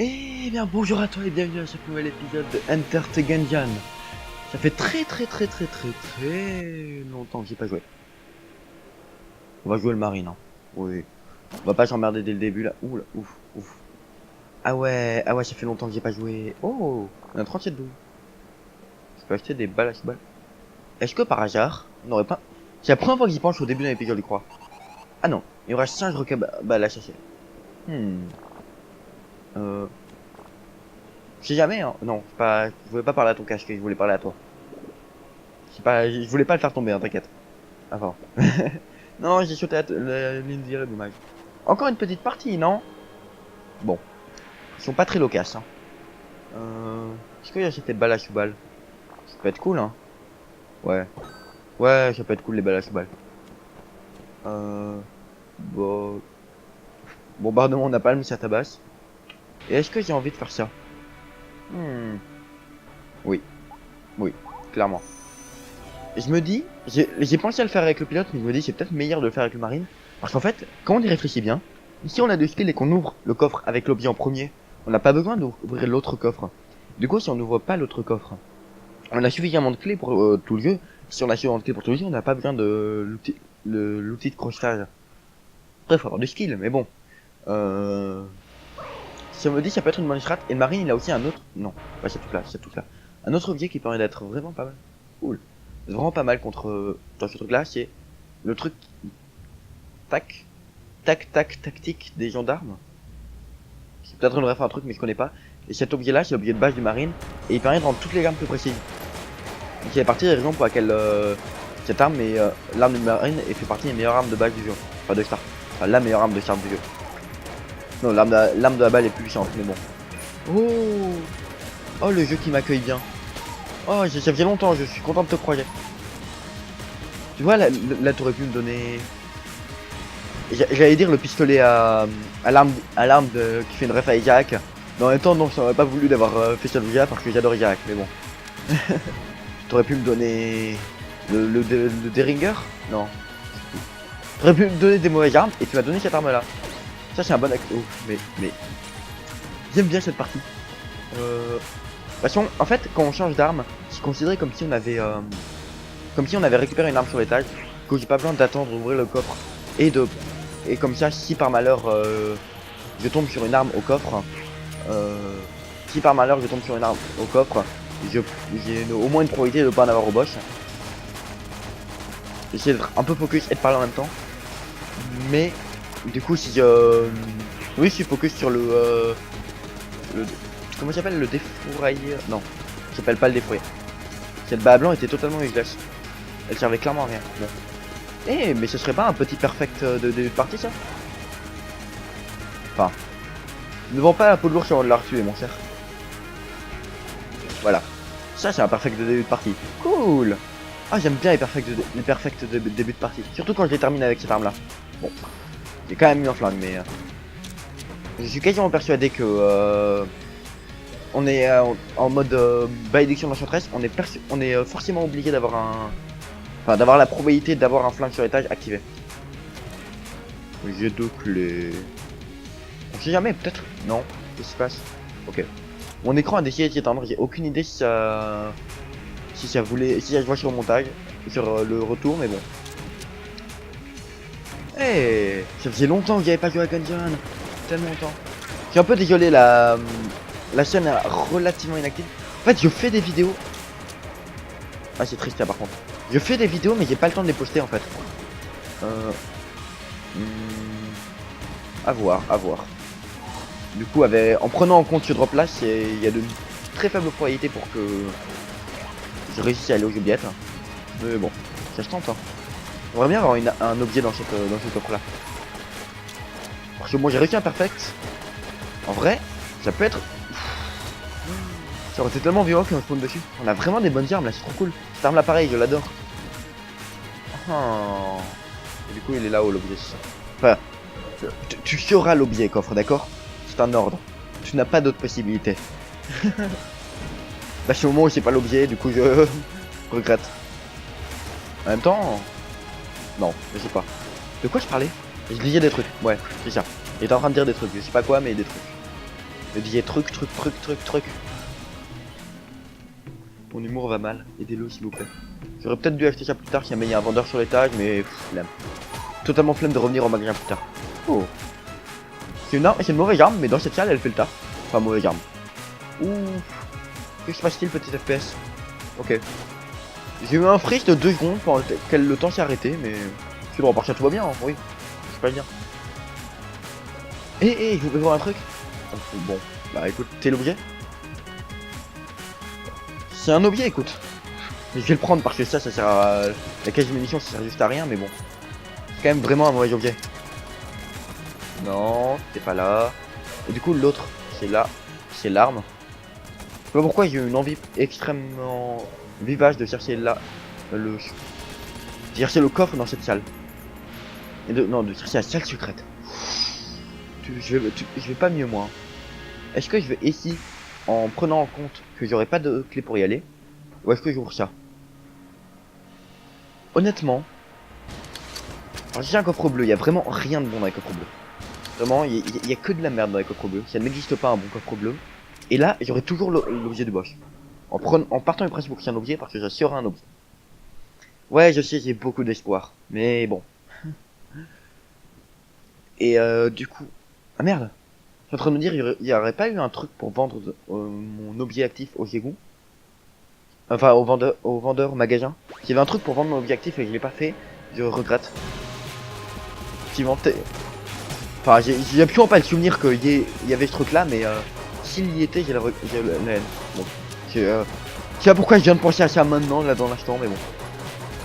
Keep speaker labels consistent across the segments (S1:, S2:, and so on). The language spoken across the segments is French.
S1: Eh bien bonjour à toi et bienvenue à ce nouvel épisode de Enter the Gungeon. Ça fait très longtemps que j'ai pas joué. On va jouer le marine, hein. Oui. On va pas s'emmerder dès le début là. Ouh là, ouf. Ah ouais, ça fait longtemps que j'ai pas joué. Oh, on a 37 douilles. Je peux acheter des balles à cheval. Est-ce que par hasard, on n'aurait pas... C'est la première fois que j'y pense au début d'un épisode, je crois. Ah non, il y aura 5 balles à chercher. Je sais jamais, hein. Non, je voulais pas parler à ton casque, je voulais parler à toi. Je voulais pas le faire tomber, hein, t'inquiète. Avant. Non, j'ai sauté la ligne virée, dommage. Encore une petite partie, non? Bon. Ils sont pas très loquaces, hein. Est-ce qu'il y a cette balle à cheval? Ça peut être cool, hein. Ouais. Ouais, ça peut être cool, les balles à cheval. Bon... Bombardement napalm, ça tabasse. Et est-ce que j'ai envie de faire ça? Oui. Oui, clairement. Je me dis, j'ai pensé à le faire avec le pilote, mais je me dis c'est peut-être meilleur de le faire avec le marine. Parce qu'en fait, quand on y réfléchit bien, si on a deux skills et qu'on ouvre le coffre avec l'objet en premier, on n'a pas besoin d'ouvrir l'autre coffre. Du coup, si on n'ouvre pas l'autre coffre, on a suffisamment de clés pour tout le jeu. Si on a suffisamment de clés pour tout le jeu, on n'a pas besoin de l'outil de crochetage. Après, faut avoir du skill, mais bon. Si on me dit ça peut être une bonne strat, et le marine il a aussi un autre... Non, pas cette truc là, un autre objet qui permet d'être vraiment pas mal. Cool. Vraiment pas mal contre dans ce truc là, c'est le truc tac tactique des gendarmes. C'est peut-être une ref un truc mais je connais pas. Et cet objet là c'est l'objet de base du marine et il permet de rendre toutes les armes plus précises. Donc il y a partie des raisons pour laquelle cette arme est l'arme du marine et fait partie des meilleures armes de base du jeu. Enfin de start. Enfin la meilleure arme de start du jeu. Non, l'arme de la balle est plus puissante mais bon. Oh le jeu qui m'accueille bien. Oh, ça faisait longtemps, je suis content de te croiser. Tu vois, là t'aurais pu me donner... J'allais dire le pistolet à l'arme qui fait une ref à Isaac. Mais en même temps, non, j'aurais pas voulu d'avoir fait ça déjà parce que j'adore Isaac, mais bon. T'aurais pu me donner... Le Deringer? Non. T'aurais pu me donner des mauvaises armes et tu m'as donné cette arme là. Ça c'est un bon acte. Oh, mais... J'aime bien cette partie. De toute façon, en fait, quand on change d'arme, c'est considéré comme si on avait récupéré une arme sur l'étage, que j'ai pas besoin d'attendre d'ouvrir le coffre et comme ça, si par malheur je tombe sur une arme au coffre, j'ai au moins une probabilité de pas en avoir au boss. J'essaie d'être un peu focus et de parler en même temps, mais du coup si oui, je suis focus sur le comment s'appelle le défourailleur? Non, ça s'appelle pas le défourailleur. Cette balle blanc était totalement useless. Elle servait clairement à rien. Bon. Eh, mais ce serait pas un petit perfect de début de partie ça? Enfin, ne vends pas la peau de l'ours avant de la tuer mon cher. Voilà. Ça c'est un perfect de début de partie. Cool. Ah j'aime bien les perfects de début de partie. Surtout quand je les termine avec cette arme là. Bon. J'ai quand même mis un flingue mais... je suis quasiment persuadé que... on est en mode malédiction d'enchantress, on est forcément obligé d'avoir d'avoir la probabilité d'avoir un flingue sur l'étage activé. J'ai deux clés. On sait jamais, peut-être. Non, qu'est-ce qui se passe? Ok. Mon écran a décidé de s'éteindre, j'ai aucune idée si ça se voit sur le montage, sur le retour, mais bon. Eh, ça faisait longtemps que j'avais pas joué à Gungeon. Tellement longtemps. Je suis un peu désolé la chaîne est relativement inactive. En fait, je fais des vidéos. Ah, c'est triste là par contre. Je fais des vidéos, mais j'ai pas le temps de les poster en fait. À voir. Du coup, en prenant en compte ce drop là, il y a de très faibles probabilités pour que je réussisse à aller aux oubliettes. Mais bon, ça se tente. Hein. J'aimerais bien avoir un objet dans cette offre là. Parce que moi j'ai réussi un perfect. En vrai, ça peut être... Ça aurait été tellement violent qu'on spawn dessus. On a vraiment des bonnes armes là, c'est trop cool. Cette arme là pareil, je l'adore. Et du coup il est là-haut l'objet. Enfin, tu sauras l'objet coffre, d'accord? C'est un ordre. Tu n'as pas d'autre possibilité. Bah c'est au moment où c'est pas l'objet, du coup je regrette. En même temps... Non, je sais pas. De quoi je parlais? Je lisais des trucs, ouais, c'est ça. Il était en train de dire des trucs, je sais pas quoi mais des trucs. Me disait truc. Mon humour va mal, aidez-le s'il vous plaît. J'aurais peut-être dû acheter ça plus tard si jamais il y a un vendeur sur l'étage, mais flemme. Totalement flemme de revenir au magasin plus tard. Oh. C'est une mauvaise arme, mais dans cette salle elle fait le taf. Enfin, mauvaise arme. Ouh. Que se passe-t-il, petit FPS? Ok. J'ai eu un freeze de 2 secondes pendant lequel le temps s'est arrêté, mais tu dois repartir, tout va bien, hein. Oui. C'est pas bien. Je vous peux voir un truc? Bon, bah écoute, t'es l'objet? C'est un objet, écoute. Mais je vais le prendre parce que ça sert à... La caisse de munitions, ça sert juste à rien, mais bon. C'est quand même vraiment un mauvais objet. Non, c'est pas là. Et du coup, l'autre, c'est là. C'est l'arme. Je sais pas pourquoi j'ai eu une envie extrêmement vivace de chercher là de chercher le coffre dans cette salle. Et de chercher la salle secrète. Je vais pas mieux moi. Est-ce que je vais ici en prenant en compte que j'aurai pas de clé pour y aller, ou est-ce que j'ouvre ça? Honnêtement, alors j'ai un coffre bleu, il y a vraiment rien de bon dans les coffres bleus. Vraiment, il y a que de la merde dans les coffres bleus. Ça n'existe pas un bon coffre bleu. Et là, j'aurai toujours l'objet du boss. En partant du principe que c'est un objet, parce que ça sera un objet. Ouais, je sais, j'ai beaucoup d'espoir. Mais bon. Et du coup... Ah merde! Je suis en train de me dire, il y aurait pas eu un truc pour vendre mon objet actif au Zegou? Enfin, au vendeur magasin. Il y avait un truc pour vendre mon objet actif et je l'ai pas fait. Je regrette. Effectivement, enfin, j'ai absolument pas le souvenir qu'il y avait ce truc là, mais s'il y était, j'ai la haine. Bon. C'est pas pourquoi je viens de penser à ça maintenant, là, dans l'instant, mais bon.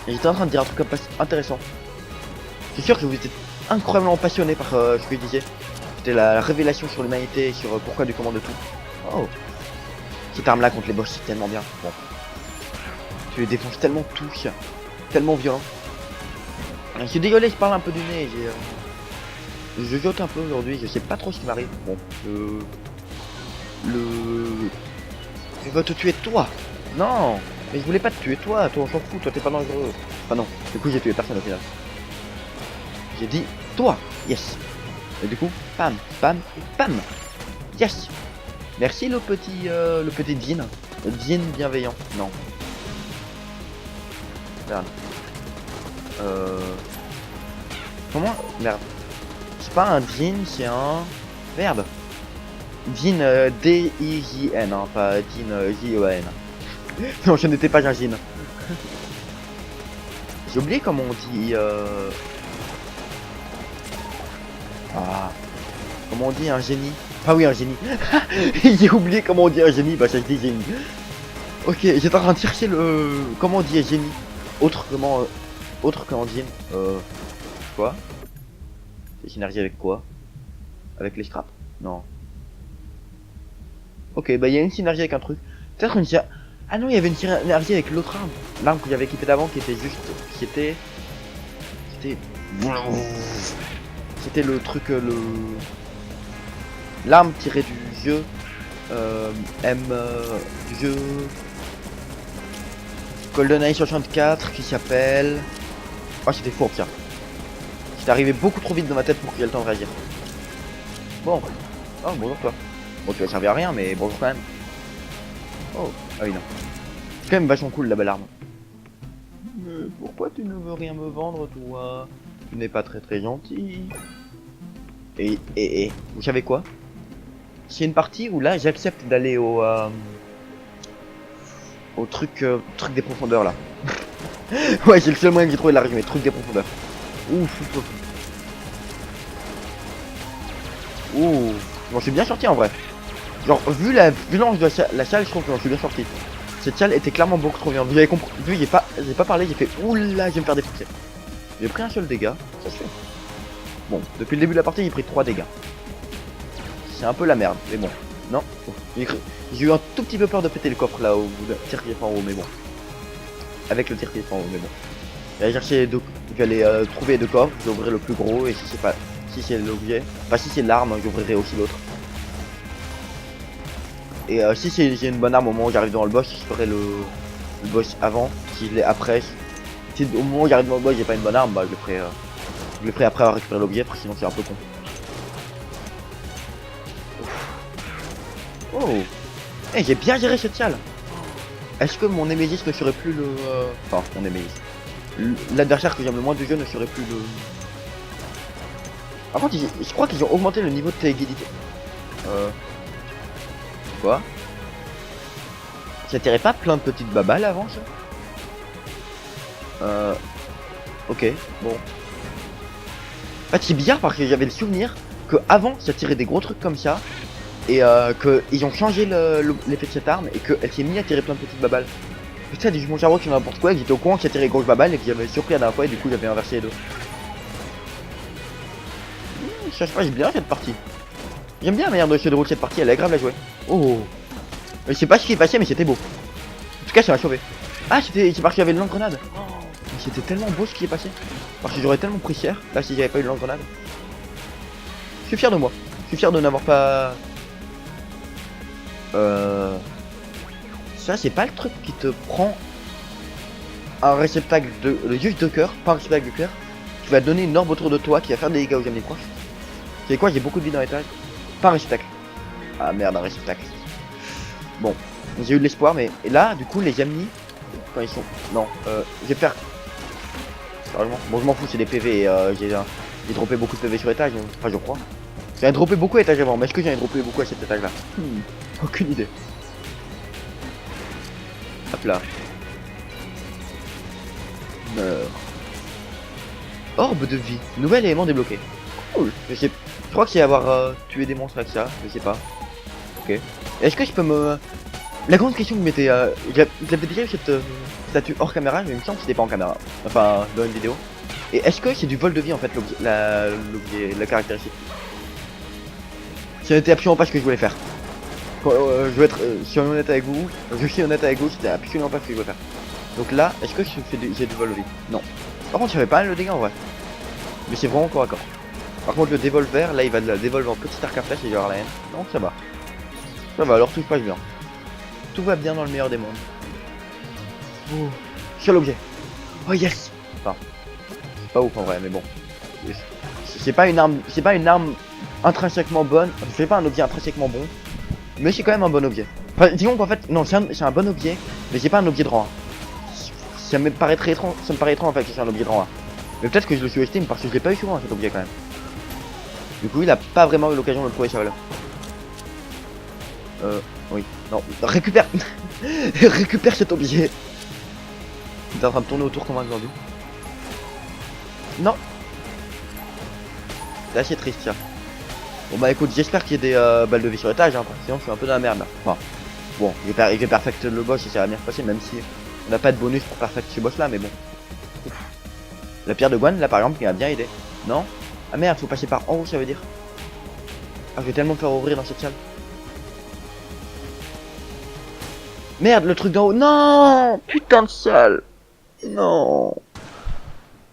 S1: Et j'étais en train de dire un truc intéressant. C'est sûr que vous étiez incroyablement passionné par ce que je disais. C'était la révélation sur l'humanité et sur pourquoi du comment de tout. Oh. Cette arme là contre les boss, c'est tellement bien. Bon. Tu les défonces tellement tous. Tellement violent. Je suis désolé, je parle un peu du nez. Je jote un peu aujourd'hui, je sais pas trop ce qui m'arrive. Bon, je veux te tuer toi. Non, mais je voulais pas te tuer toi on s'en fout, toi t'es pas dangereux. Enfin non, du coup j'ai tué personne au final. J'ai dit toi, yes. Et du coup, pam, pam, pam. Yes. Merci le petit Dean. Le Dean bienveillant. Non. Merde. Comment? Merde. C'est pas un Dean, c'est un... Merde. Dean, D-I-J-N, hein, pas Dean, J-O-N. Non, je n'étais pas un Dean. J'ai oublié comment on dit... Ah... Comment on dit un génie? Ah oui, un génie. J'ai oublié comment on dit un génie, bah ça se dit génie. Ok, j'étais en train de chercher le... Comment on dit un génie? Autrement Dean. Quoi? C'est synergie avec quoi? Avec les scraps? Non. Ok, bah il y a une synergie avec un truc. Peut-être une synergie... Ah non, il y avait une synergie avec l'autre arme. L'arme que j'avais équipée d'avant qui était juste... C'était le truc... L'arme tirée du jeu... du jeu... GoldenEye 64 qui s'appelle... Oh, c'était fourbe ça. J'étais arrivé beaucoup trop vite dans ma tête pour qu'il y ait le temps de réagir. Bon. Oh, bonjour toi. Bon, tu vas servir à rien, mais bonjour quand même. Oh, ah oui, non. C'est quand même vachement cool la belle arme. Mais pourquoi tu ne veux rien me vendre, toi? Tu n'es pas très gentil. Et, vous savez quoi? C'est une partie où là, j'accepte d'aller au truc des profondeurs là. Ouais, c'est le seul moyen que j'ai trouvé de la résumer, truc des profondeurs. Ouf. Ouh, je m'en suis bien sorti en vrai. Genre, vu la violence de la salle, je trouve que j'en suis bien sorti. Cette salle était clairement beaucoup trop bien. Vous avez compris, vu j'ai pas parlé, j'ai fait oula, je vais me faire défoncer. J'ai pris un seul dégât, ça se fait. Bon, depuis le début de la partie, j'ai pris 3 dégâts. C'est un peu la merde, mais bon. Non, j'ai eu un tout petit peu peur de péter le coffre là, au bout de tir qui est en haut, mais bon. Avec le tir qui est en haut, mais bon. Je vais chercher je vais aller trouver 2 coffres, je vais ouvrir le plus gros, et si c'est pas... Si c'est l'objet, enfin si c'est l'arme, j'ouvrirai aussi l'autre. Et si j'ai une bonne arme au moment où j'arrive devant le boss, je ferai le boss avant. Si je l'ai après, si au moment où j'arrive devant le boss j'ai pas une bonne arme, bah je le ferai après avoir récupéré l'objet, parce que sinon c'est un peu con. Oh. Eh, j'ai bien géré cette salle. Est-ce que mon Némésis ne serait plus le... Enfin, mon Némésis. L'adversaire que j'aime le moins du jeu ne serait plus le... Par contre, je crois qu'ils ont augmenté le niveau de téléguidité. Quoi? Ça tirait pas plein de petites babales avant ça? Ok, bon. En fait, c'est bizarre parce que j'avais le souvenir que avant ça tirait des gros trucs comme ça. Et que ils ont changé l'effet de cette arme et qu'elle s'est mise à tirer plein de petites babales. Putain, du mon cerveau qui n'importe quoi, et que j'étais au courant que ça tirait grosse babale et que j'avais surpris la dernière fois et du coup j'avais inversé les deux. Ça se passe bien cette partie. J'aime bien la manière de se dérouler cette partie, elle est agréable à jouer. Oh. Je sais pas ce qui est passé mais c'était beau. En tout cas ça m'a sauvé. Ah c'est parce qu'il y avait le lance-grenade. Oh. Mais c'était tellement beau ce qui est passé. Parce que j'aurais tellement pris cher là si j'avais pas eu le lance-grenade. Je suis fier de moi. Je suis fier de n'avoir pas... Ça c'est pas le truc qui te prend un réceptacle de... juste de cœur, pas un réceptacle de cœur. Qui va donner une orbe autour de toi qui va faire des dégâts aux ennemis proches. C'est quoi, j'ai beaucoup de vie dans l'étage. Pas un réceptacle. Ah merde, un réceptacle. Bon, j'ai eu de l'espoir mais... Et là, du coup, les ennemis... Quand ils sont... Non, je vais faire... Sérieusement. Bon, je m'en fous, c'est des PV et j'ai droppé beaucoup de PV sur l'étage. Enfin, je crois. J'avais droppé beaucoup à l'étage avant, mais est-ce que j'avais droppé beaucoup à cet étage là? Aucune idée. Hop là. Meurs. Orbe de vie. Nouvel élément débloqué. Cool. Je crois que c'est avoir tué des monstres avec ça. Je sais pas. Ok. Est-ce que je peux me... La grande question que vous mettez... J'avais déjà eu cette statue hors caméra, mais il me semble que c'était pas en caméra. Enfin, dans une vidéo. Et est-ce que c'est du vol de vie en fait, la caractéristique? Ça n'était absolument pas ce que je voulais faire. Je veux être si honnête avec vous, je suis honnête avec vous, c'était absolument pas ce que je voulais faire. Donc là, est-ce que j'ai du vol de vie? Non. Par contre, j'avais pas mal de dégâts en vrai. Mais c'est vraiment corps à corps. Par contre, le dévolver, là, il va de la dévolver en petit arc à flèche et il va avoir la haine. Donc ça va. Ça va, alors tout se passe bien. Tout va bien dans le meilleur des mondes. Oh, seul objet. Oh yes. Enfin, c'est pas ouf en vrai, mais bon. C'est pas une arme intrinsèquement bonne. C'est pas un objet intrinsèquement bon. Mais c'est quand même un bon objet. Enfin, disons qu'en fait, non, c'est un bon objet, mais c'est pas un objet de rang 1. Ça me paraît très étrange, en fait que c'est un objet de rang 1. Mais peut-être que je le sous-estime parce que je l'ai pas eu souvent cet objet quand même. Du coup, il a pas vraiment eu l'occasion de le prouver sa valeur. Oui. Non, récupère récupère cet objet. Il est en train de tourner autour comme un glandu. Non. C'est assez triste ça. Bon bah écoute, j'espère qu'il y a des balles de vie sur l'étage, hein, sinon je suis un peu dans la merde là. Enfin, bon, je vais perfect le boss et ça va bien se passer, même si on n'a pas de bonus pour perfect ce boss là, mais bon. Ouf. La pierre de Gwen là par exemple qui m'a bien aidé. Non? Ah merde, faut passer par en haut ça veut dire. Ah, je vais tellement me faire ouvrir dans cette salle. Merde, le truc d'en haut. Non! Putain de salle! Non!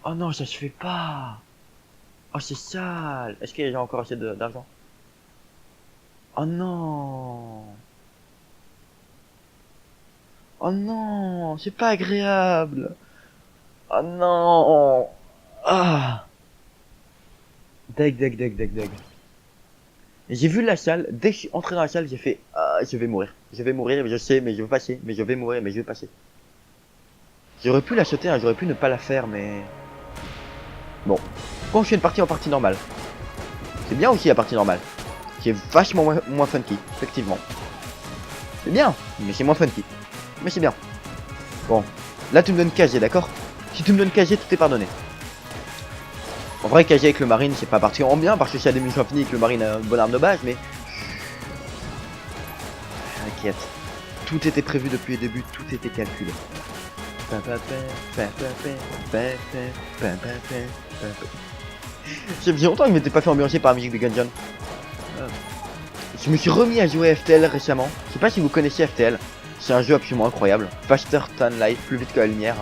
S1: Oh non, ça se fait pas! Oh, c'est sale! Est-ce qu'il y a encore assez d'argent? Oh non! Oh non! C'est pas agréable! Oh non! Ah! Deg. J'ai vu la salle, dès que je suis entré dans la salle, j'ai fait ah, je vais mourir, mais je sais, mais je veux passer, mais je vais mourir, mais je vais passer. J'aurais pu la sauter, hein, j'aurais pu ne pas la faire, mais... Bon, quand je fais une partie en partie normale, c'est bien aussi la partie normale, qui est vachement moins funky, effectivement. C'est bien, mais c'est moins funky, mais c'est bien. Bon, là tu me donnes casier, d'accord? Si tu me donnes casier, tout est pardonné. En vrai, casier avec le marine, c'est pas particulièrement bien, parce que s'il y a des missions infinies, que le marine a une bonne arme de base, mais... T'inquiète. Tout était prévu depuis le début, tout était calculé. Ça faisait longtemps que je m'étais pas fait ambiancer par la musique de Gungeon. Je me suis remis à jouer à FTL récemment. Je sais pas si vous connaissez FTL. C'est un jeu absolument incroyable. Faster than light, plus vite que la lumière.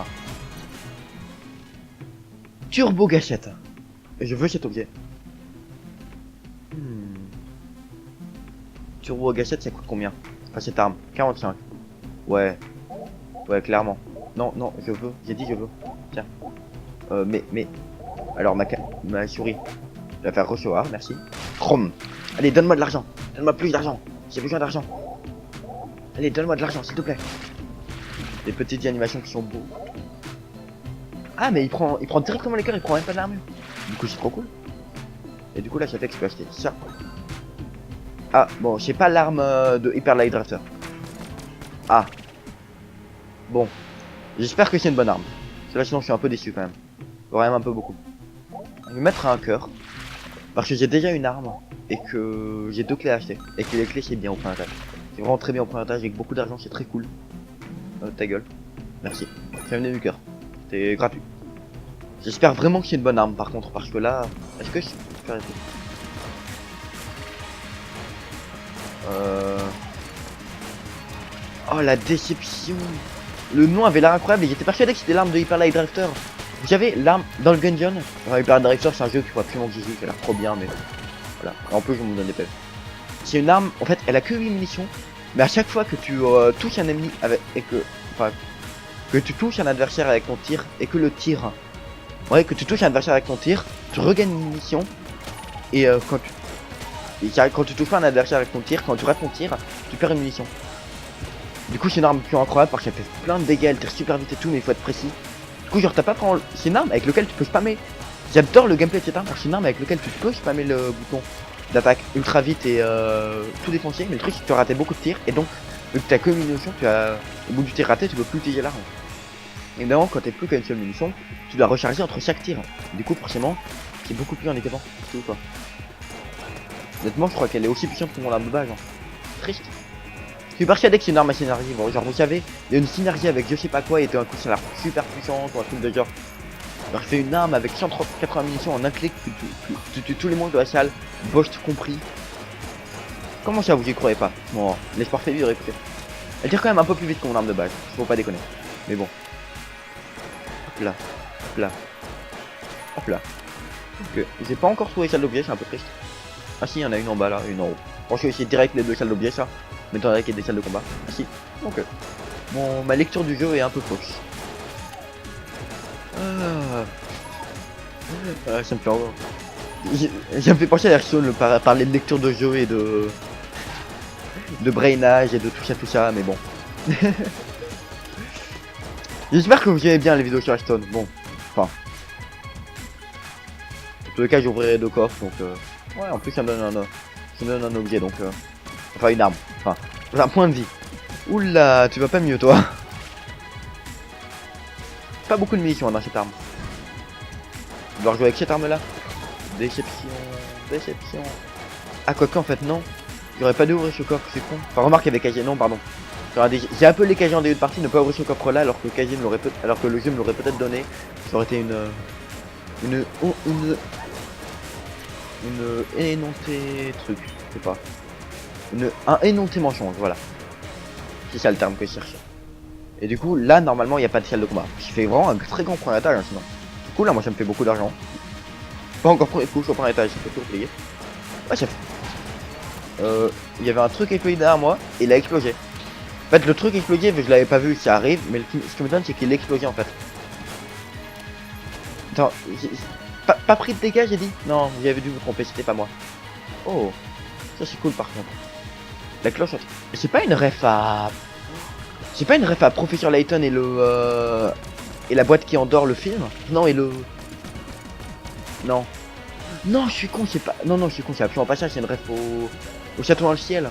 S1: Turbo gâchette. Je veux cet objet. Turbo gâchette, ça coûte combien? Enfin, cette arme. 45. Ouais. Ouais, clairement. Non, je veux. J'ai dit je veux. Tiens. Mais... Alors, ma souris. Je vais faire recevoir, merci. Chrome. Allez, donne-moi de l'argent. Donne-moi plus d'argent. J'ai besoin d'argent. Allez, donne-moi de l'argent, s'il te plaît. Des petites animations qui sont beaux. Ah, mais il prend directement les cœurs, il prend même pas de l'armure. Du coup, c'est trop cool. Et du coup, là, ça fait que je peux acheter ça. Ah, bon, j'ai pas l'arme de Hyper Light Drafter. Ah. Bon. J'espère que c'est une bonne arme. Parce que là, sinon, je suis un peu déçu quand même. Quand même un peu beaucoup. Je vais mettre un cœur. Parce que j'ai déjà une arme. Et que j'ai 2 clés à acheter. Et que les clés, c'est bien au point d'attaque. C'est vraiment très bien au point d'attaque. Avec beaucoup d'argent, c'est très cool. Ta gueule. Merci. Ça venait du cœur. C'est gratuit. J'espère vraiment que c'est une bonne arme par contre. Parce que là. Est-ce que je peux faire arrêter Oh la déception. Le nom avait l'air incroyable et j'étais persuadé que c'était l'arme de Hyper Light Drifter. Vous avez l'arme dans le Gungeon. Enfin, Hyper Light Drifter c'est un jeu qu'il faut absolument que j'y joue, qui a l'air trop bien mais voilà. En plus je me donne des pelles. C'est une arme, en fait elle a que 8 munitions. Mais à chaque fois que tu touches un ennemi avec et que. Enfin. Que tu touches un adversaire avec ton tir et que le tir. Ouais, que tu touches un adversaire avec ton tir, tu regagnes une munition. Et quand tu touches pas un adversaire avec ton tir, quand tu rates ton tir, tu perds une munition. Du coup, c'est une arme plus incroyable parce qu'elle fait plein de dégâts, elle tire super vite et tout, mais il faut être précis. Du coup, genre, t'as pas prendre. C'est une arme avec laquelle tu peux spammer. J'adore le gameplay de cette arme parce que c'est une arme avec laquelle tu peux spammer le bouton d'attaque ultra vite et tout défoncer. Mais le truc, c'est que tu as raté beaucoup de tirs et donc, vu que t'as que une munition, au bout du tir raté, tu peux plus utiliser l'arme. Évidemment, quand t'es plus qu'à une seule munition, tu dois recharger entre chaque tir. Du coup, forcément, c'est beaucoup plus handicapant. C'est tout quoi. Honnêtement, je crois qu'elle est aussi puissante que mon arme de base. Hein. Triste. Je suis persuadé que c'est une arme à synergie. Bon, genre, vous savez, il y a une synergie avec je sais pas quoi et d'un coup, ça a l'air super puissant ou un truc de genre. Alors, je fais une arme avec 180 munitions en un clic, tu tues tous les monstres de la salle, Bost compris. Comment ça, vous y croyez pas? Bon, l'espoir fait vivre, écoutez. Elle tire quand même un peu plus vite que mon arme de base, faut pas déconner. Mais bon. Hop là, hop là, hop là. Ok, j'ai pas encore trouvé salle d'objet, c'est un peu triste. Ah si, il y en a une en bas là, une en haut. Bon, je vais essayer direct les 2 salles d'objet, ça. Mais étant donné qu'il y a des salles de combat. Ah si, ok. Bon, ma lecture du jeu est un peu fausse. Ça me fait encore. Ça me fait penser à Hearthstone, parler de lecture de jeu et de brainage et de tout ça, mais bon. J'espère que vous aimez bien les vidéos sur Hearthstone. Bon, enfin. En tous les cas, j'ouvrirai 2 coffres, donc ouais, en plus ça me donne un objet, donc enfin une arme, enfin un point de vie. Oula, tu vas pas mieux toi. Pas beaucoup de munitions dans cette arme. Je dois rejouer avec cette arme là. Déception, déception. Ah quoique en fait non. J'aurais pas dû ouvrir ce coffre, c'est con. Enfin remarque avec KG, non pardon. J'ai appelé KG en début de partie, ne pas ouvrir ce coffre là alors que KG me l'aurait alors que le jeu me l'aurait peut-être donné. Ça aurait été une énoncé truc, je sais pas. Un énoncé mensonge, voilà. C'est ça le terme que je cherchais. Et du coup, là, normalement, il n'y a pas de salle de combat. Ce qui fait vraiment un très grand point d'étage, hein, sinon. Du coup, là, moi, ça me fait beaucoup d'argent. Pas encore premier coup, je suis au point d'étage, ça peut tout payer. Ouais, chef. Il y avait un truc explosé derrière moi, et il a explosé. En fait, le truc explosé, je l'avais pas vu, ça arrive, mais ce qui me donne, c'est qu'il explosé en fait. Attends, pas pris de dégâts, j'ai dit? Non, vous avez dû vous tromper, c'était pas moi. Oh, ça c'est cool par contre. La cloche, c'est pas une ref à... C'est pas une ref à Professeur Layton et le... Et la boîte qui endort le film? Non, et le... Non. Non, je suis con, c'est pas... Non, je suis con, c'est absolument pas ça, c'est une ref au Château dans le ciel.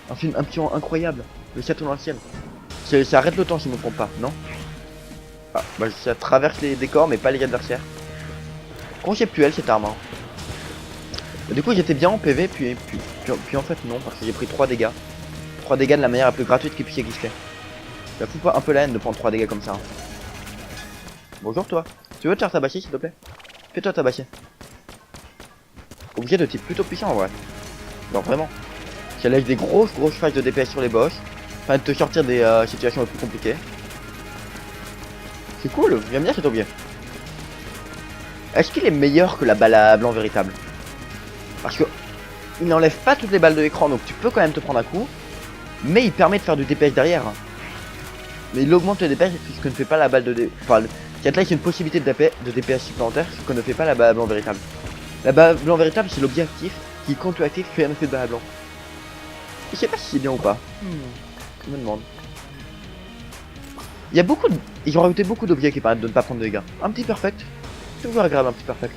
S1: Un film absolument incroyable. Le Château dans le ciel. Ça arrête le temps si je me trompe pas, non? Ah, bah ça traverse les décors mais pas les adversaires. Conceptuel cette arme. Hein. Du coup j'étais bien en PV puis en fait non parce que j'ai pris 3 dégâts. 3 dégâts de la manière la plus gratuite qui puisse exister. Ça fout pas un peu la haine de prendre 3 dégâts comme ça. Hein. Bonjour toi. Tu veux te faire tabasser s'il te plaît? Fais-toi tabasser. Objet de type plutôt puissant en vrai. Genre vraiment. Ça lève des grosses phases de DPS sur les boss. Enfin de te sortir des situations les plus compliquées. C'est cool, j'aime bien cet objet. Est-ce qu'il est meilleur que la balle à blanc véritable? Parce que il n'enlève pas toutes les balles de l'écran, donc tu peux quand même te prendre un coup. Mais il permet de faire du DPS derrière. Mais il augmente le DPS, ce que ne fait pas la balle de DPS. Enfin, là, c'est une possibilité de DPS supplémentaire, ce que ne fait pas la balle à blanc véritable. La balle à blanc véritable, c'est l'objet actif qui, quand tu actives, fait un effet de balle à blanc. Je sais pas si c'est bien ou pas. Je me demande. Il y a beaucoup de... Ils ont rajouté beaucoup d'objets qui permettent de ne pas prendre de dégâts. Un petit perfect. C'est toujours agréable, un petit perfect.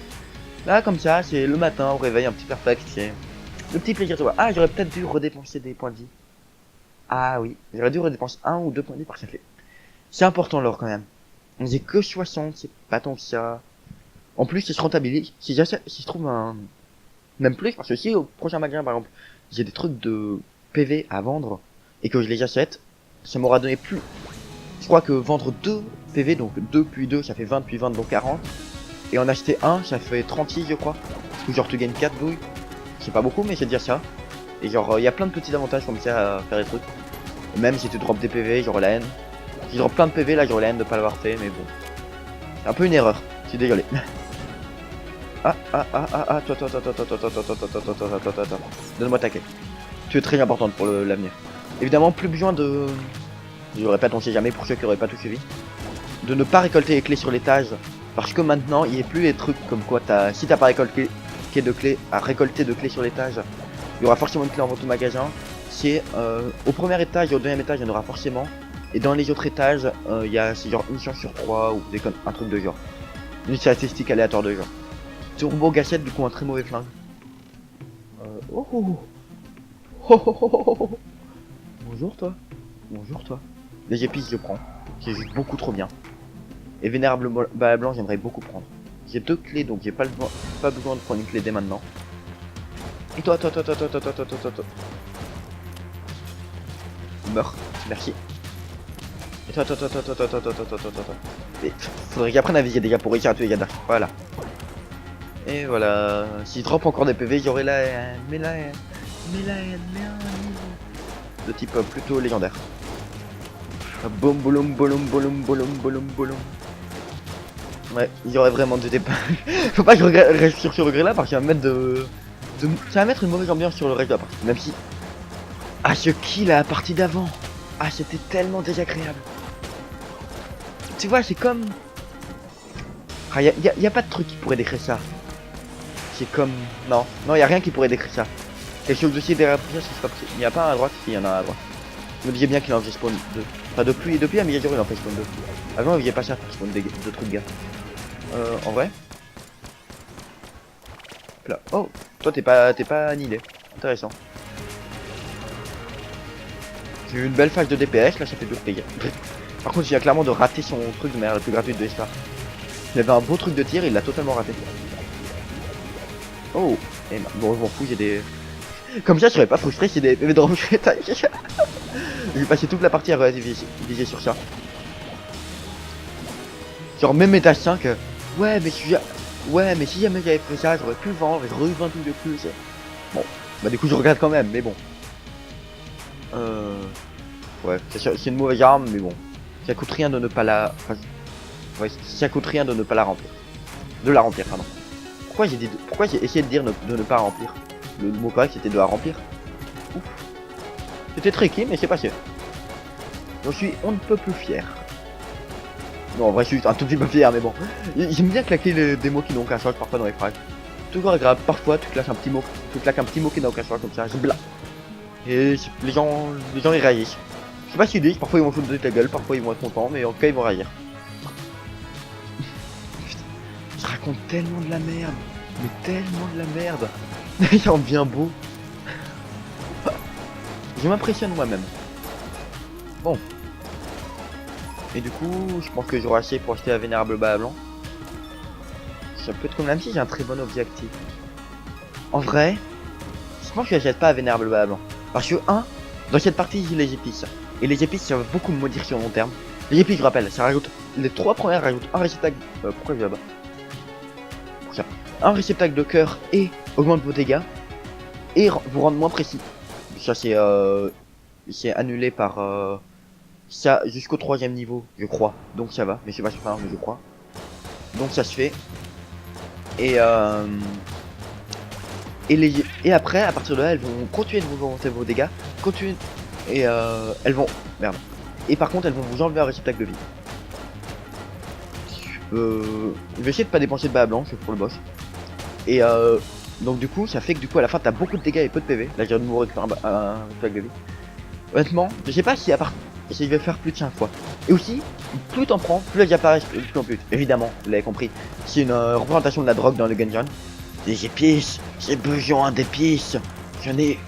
S1: Là, comme ça, c'est le matin, au réveil, un petit perfect. C'est le petit plaisir de voir. Ah, j'aurais peut-être dû redépenser des points de vie. Ah oui, j'aurais dû redépenser 1 ou 2 points de vie par chaque clé. C'est important l'or quand même. On j'ai que 60, c'est pas tant que ça. En plus, si je rentabilise, si je trouve un... Même plus, parce que si au prochain magasin, par exemple, j'ai des trucs de PV à vendre, et que je les achète, ça m'aura donné plus... Je crois que vendre 2 PV, donc 2 puis 2, ça fait 20 puis 20, donc 40. Et en acheter un, ça fait 36, je crois. Ou genre tu gagnes 4 douilles. C'est pas beaucoup, mais c'est déjà ça. Et genre, il y a plein de petits avantages comme ça à faire des trucs. Et même si tu drops des PV, j'aurai la haine. Si je drop plein de PV, là j'aurai la haine de pas l'avoir fait, mais bon. C'est un peu une erreur, je suis désolé. Toi. Donne-moi ta clé. Tu es très importante pour l'avenir. Évidemment, plus besoin de... Je répète, on sait jamais pour ceux qui auraient pas tout suivi. De ne pas récolter les clés sur l'étage. Parce que maintenant, il n'y a plus les trucs comme quoi si t'as pas récolté de clés à récolter de clés sur l'étage, il y aura forcément une clé en vente au magasin. C'est au premier étage et au deuxième étage, il y en aura forcément. Et dans les autres étages, il y a genre une chance sur 3 ou un truc de genre. Une statistique aléatoire de genre. Turbo gâchette, du coup un très mauvais flingue. Bonjour toi. Bonjour toi. Les épices je prends. C'est juste beaucoup trop bien. Et vénérable blanc j'aimerais beaucoup prendre. J'ai 2 clés donc j'ai pas besoin de prendre une clé dès maintenant. Et toi. Meurs. Merci. Et toi. Et faudrait que j'apprenne à viser des gars pour réussir à tuer les gars. Voilà. Et voilà. Si je drop encore des PV, j'aurai la haine. Mais la haine. De type plutôt légendaire. Boum boum. Ouais, il y aurait vraiment du départ. Faut pas que je reste sur ce regret là parce qu'il va me mettre ça va mettre une mauvaise ambiance sur le reste de la partie. Même si... Ah, ce kill à la partie d'avant. Ah, c'était tellement désagréable. Tu vois, c'est comme... Ah, y a pas de truc qui pourrait décrire ça. C'est comme... Non, y a rien qui pourrait décrire ça. Quelque chose aussi derrière ça, c'est pas possible. Il n'y a pas un à droite, si, il y en a un à droite. Je me disais bien qu'il en faisait spawn 2. Enfin, depuis la mise à jour, il en fait spawn 2. Avant, il faisait pas ça pour spawn de trucs de gars. En vrai. Là. Oh, toi t'es pas annihilé. Intéressant. J'ai eu une belle phase de DPS, là ça fait 2 dégâts. Par contre, il vient clairement de rater son truc de manière la plus gratuite de l'histoire. Il avait un beau truc de tir, il l'a totalement raté. Oh, et bon, je m'en fous, j'ai des... Comme ça, je serais pas frustré si des PV de rouge. J'ai passé toute la partie à viser sur ça. Genre, même étage 5, ouais, mais si jamais j'avais fait ça, j'aurais pu le vendre et j'aurais eu 20 trucs de plus. Bon, bah du coup, je regrette quand même, mais bon. Ouais, c'est une mauvaise arme, mais bon. Ça coûte rien de ne pas la... Enfin, ouais, ça coûte rien de ne pas la remplir. De la remplir, pardon. Pourquoi j'ai essayé de dire de ne pas remplir? Le mot correct c'était de la remplir. Ouf. C'était tricky, mais c'est passé. J'en suis on ne peut plus fier. Non, en vrai, je suis un tout petit peu fier, mais bon. J'aime bien claquer des mots qui n'ont aucun sens parfois dans les phrases. Toujours agréable. Parfois, tu claques un petit mot qui n'a aucun sens comme ça. C'est bla. Et les gens ils réagissent. Je sais pas s'ils disent, parfois ils vont foutre de ta gueule, parfois ils vont être contents, mais en tout cas ils vont réagir. Putain, je raconte tellement de la merde. Mais tellement de la merde. Il en devient beau. Je m'impressionne moi-même. Bon. Et du coup, je pense que j'aurai assez pour acheter la vénérable blanc. Ça peut être comme même si j'ai un très bon objectif. En vrai, je pense que j'achète pas la vénérable blanc. Parce que dans cette partie j'ai les épices. Et les épices ça va beaucoup me maudire sur long terme. Les épices je rappelle, ça rajoute... Les 3 premières rajoutent un réceptacle... pourquoi je vais là-bas? Pour ça. Un réceptacle de cœur et augmente vos dégâts. Et vous rendre moins précis. Ça c'est annulé par... ça jusqu'au 3ème niveau, je crois. Donc ça va, mais c'est pas super, mais je crois. Donc ça se fait. Et après, à partir de là, elles vont continuer de vous augmenter vos dégâts. Et elles vont... Merde. Et par contre, elles vont vous enlever un réceptacle de vie. Je vais essayer de pas dépenser de balles blanches pour le boss. Et donc du coup, ça fait que du coup, à la fin, t'as beaucoup de dégâts et peu de PV. Là, j'ai de mourir avec un réceptacle de vie. Honnêtement, je sais pas si à part si je vais faire plus de 5 fois. Et aussi, plus t'en prends, plus elles apparaissent de plus en plus. Évidemment, vous l'avez compris, c'est une représentation de la drogue dans le Gungeon. Des épices, j'ai besoin d'épices. J'en ai...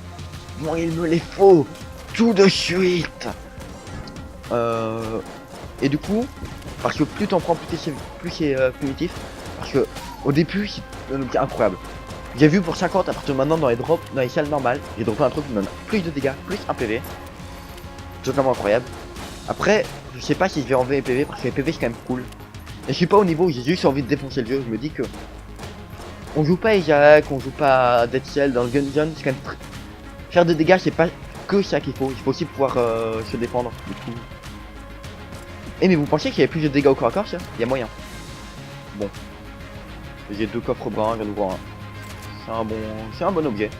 S1: Moi il me les faut tout de suite. Et du coup, parce que plus t'en prends, plus c'est primitif. Parce que au début, c'est un objet incroyable. J'ai vu pour 50 à partir de maintenant dans les drops, dans les salles normales, j'ai droppé un truc qui me donne plus de dégâts, plus un PV. Totalement incroyable. Après, je sais pas si je vais enlever les PV parce que les PV c'est quand même cool. Et je suis pas au niveau où j'ai juste envie de défoncer le jeu. Je me dis que on joue pas Isaac, on joue pas Dead Cell dans le Gungeon, c'est quand même faire des dégâts, c'est pas que ça qu'il faut aussi pouvoir se défendre du coup. Et mais vous pensez qu'il y avait plus de dégâts au corps à corps ça? Il y a moyen. Bon. J'ai 2 coffres bruns, je viens de voir un. C'est un bon objet.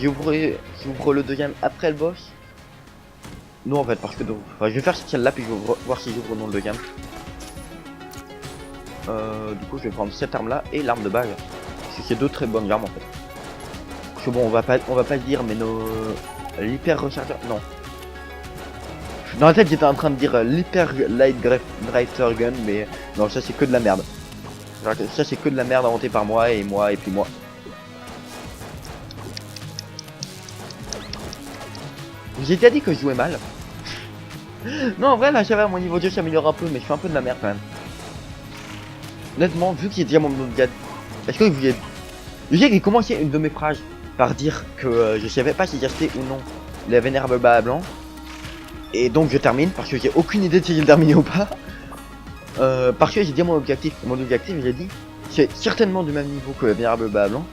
S1: J'ouvre le deuxième après le boss. Non en fait parce que enfin, je vais faire celle-là puis je vais voir si j'ouvre non le deuxième. Du coup je vais prendre cette arme là et l'arme de balle. Parce que c'est 2 très bonnes armes en fait. Parce que bon on va pas le dire mais nos l'hyper rechargeur. Non. Dans la tête j'étais en train de dire l'hyper light driver gun mais non ça c'est que de la merde. Ça c'est que de la merde inventée par moi et puis moi. J'ai déjà dit que je jouais mal. Non en vrai là ça va, mon niveau de jeu s'améliore un peu mais je fais un peu de la merde quand même. Honnêtement vu que j'ai déjà mon gadget, est-ce que vous avez... J'ai commencé une de mes phrases par dire que je savais pas si j'achetais ou non les vénérables bas blanc. Et donc je termine parce que j'ai aucune idée de si j'ai terminé ou pas. Parce que j'ai dit mon objectif. Mon objectif j'ai dit c'est certainement du même niveau que le vénérable bas blanc.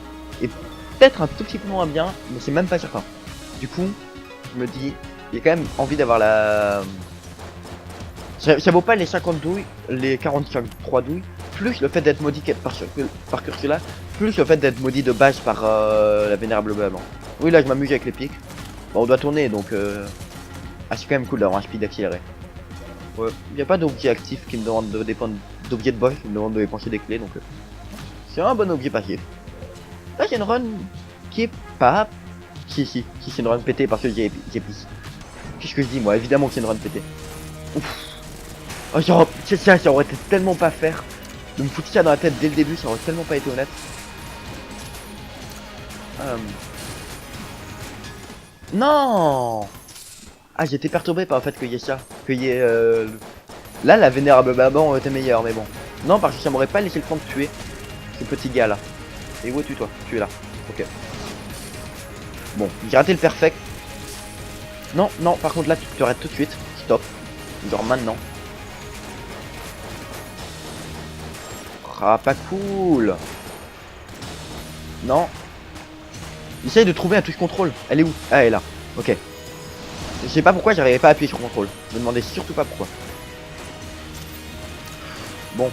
S1: Et peut-être un tout petit peu moins bien mais c'est même pas certain. Du coup je me dis j'ai quand même envie d'avoir la... Ça vaut pas les 50 douilles, les 43 douilles, plus le fait d'être maudit par Cursula, plus le fait d'être maudit de base par la vénérable bas blanc. Oui là je m'amuse avec les pics. Bon on doit tourner donc ah c'est quand même cool d'avoir un speed accéléré. Ouais, y a pas d'objet actif qui me demande de dépendre d'objets de boss, qui me demande de dépenser des clés donc c'est un bon objet passif. Là j'ai une run qui est pas... Si c'est une run pétée parce que j'ai pisse. Qu'est-ce que je dis moi? Évidemment que c'est une run pétée. Ouf. Oh, genre, ça aurait été tellement pas faire. De me foutre ça dans la tête dès le début, ça aurait tellement pas été honnête. Non. Ah j'étais perturbé par le fait qu'il y ait ça. Qu'il y ait là la vénérable baban aurait été meilleure mais bon. Non parce que ça m'aurait pas laissé le temps de tuer ce petit gars là. Et où es-tu toi? Tu es là. Ok. Bon, j'ai raté le perfect. Non, non, par contre là tu te arrêtes tout de suite. Stop. Genre maintenant. Ah pas cool. Non. Essaye de trouver un touche contrôle. Elle est où? Ah elle est là. Ok. Je sais pas pourquoi j'arrivais pas à appuyer sur contrôle. Je me demandais surtout pas pourquoi. Bon.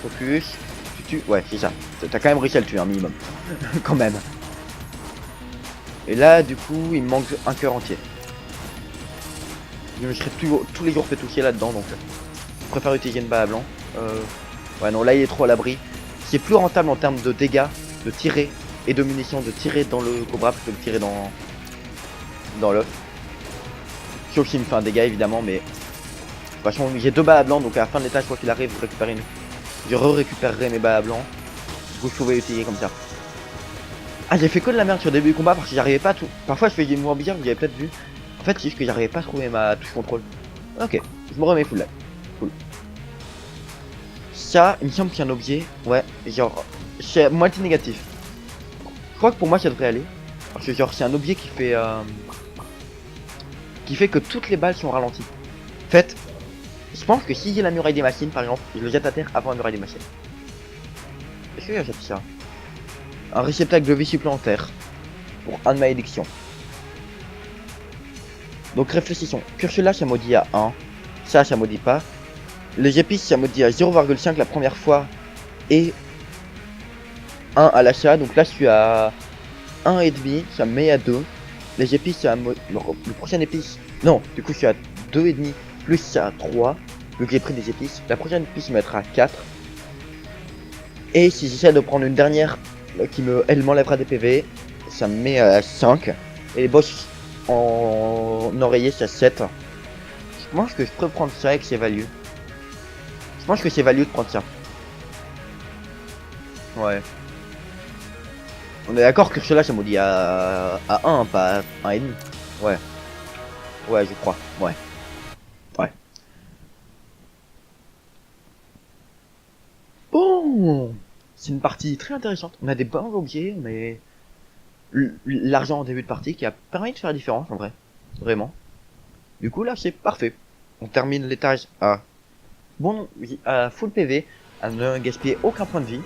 S1: Focus. Tu tues. Ouais c'est ça. T'as quand même réussi à le tuer un minimum. Quand même. Et là du coup il me manque un cœur entier. Je serai tous les jours fait toucher là-dedans donc je préfère utiliser une balle à blanc. Ouais non là il est trop à l'abri. C'est plus rentable en termes de dégâts de tirer et de munitions de tirer dans le cobra plutôt que de tirer dans l'œuf. Sauf s'il me fait un dégât évidemment mais... Vachement, j'ai 2 balles à blanc donc à la fin de l'étage quoi qu'il arrive je récupère une. Je récupérerai mes balles à blanc. Du coup je pouvais utiliser comme ça. Ah j'ai fait que de la merde sur le début du combat parce que j'arrivais pas à tout. Parfois je fais des mouvements bizarres que vous avez peut-être vu. En fait c'est juste que j'arrivais pas à trouver ma touche contrôle. Ok, je me remets full là. Cool. Ça, il me semble qu'il y a un objet. Ouais, genre, c'est moitié négatif. Je crois que pour moi ça devrait aller. Parce que genre c'est un objet qui fait que toutes les balles sont ralenties. En fait, je pense que si j'ai la muraille des machines par exemple, je le jette à terre avant la muraille des machines. Est-ce que j'achète ça? Un réceptacle de vie supplémentaire pour un de malédiction. Donc réfléchissons. Cursula ça maudit à 1. Ça maudit pas. Les épices ça maudit à 0,5 la première fois. Et 1 à l'achat. Donc là je suis à 1,5. Ça me met à 2. Les épices ça maudit... Le prochain épice... Non, du coup je suis à 2,5. Plus ça à 3. Vu que j'ai pris des épices. La prochaine épice me mettra à 4. Et si j'essaie de prendre une dernière... Elle m'enlèvera des PV. Ça me met à 5. Et les boss... en oreiller, c'est 7. Je pense que je peux prendre ça avec ses values. Je pense que c'est value de prendre ça. Ouais. On est d'accord que cela ça maudit à 1, pas à 1,5. Ouais. Ouais, je crois. Ouais. Ouais. Bon. C'est une partie très intéressante. On a des bons objets, on a l'argent en début de partie qui a permis de faire la différence en vrai. Vraiment. Du coup là c'est parfait. On termine l'étage à à full PV, à ne gaspiller aucun point de vie.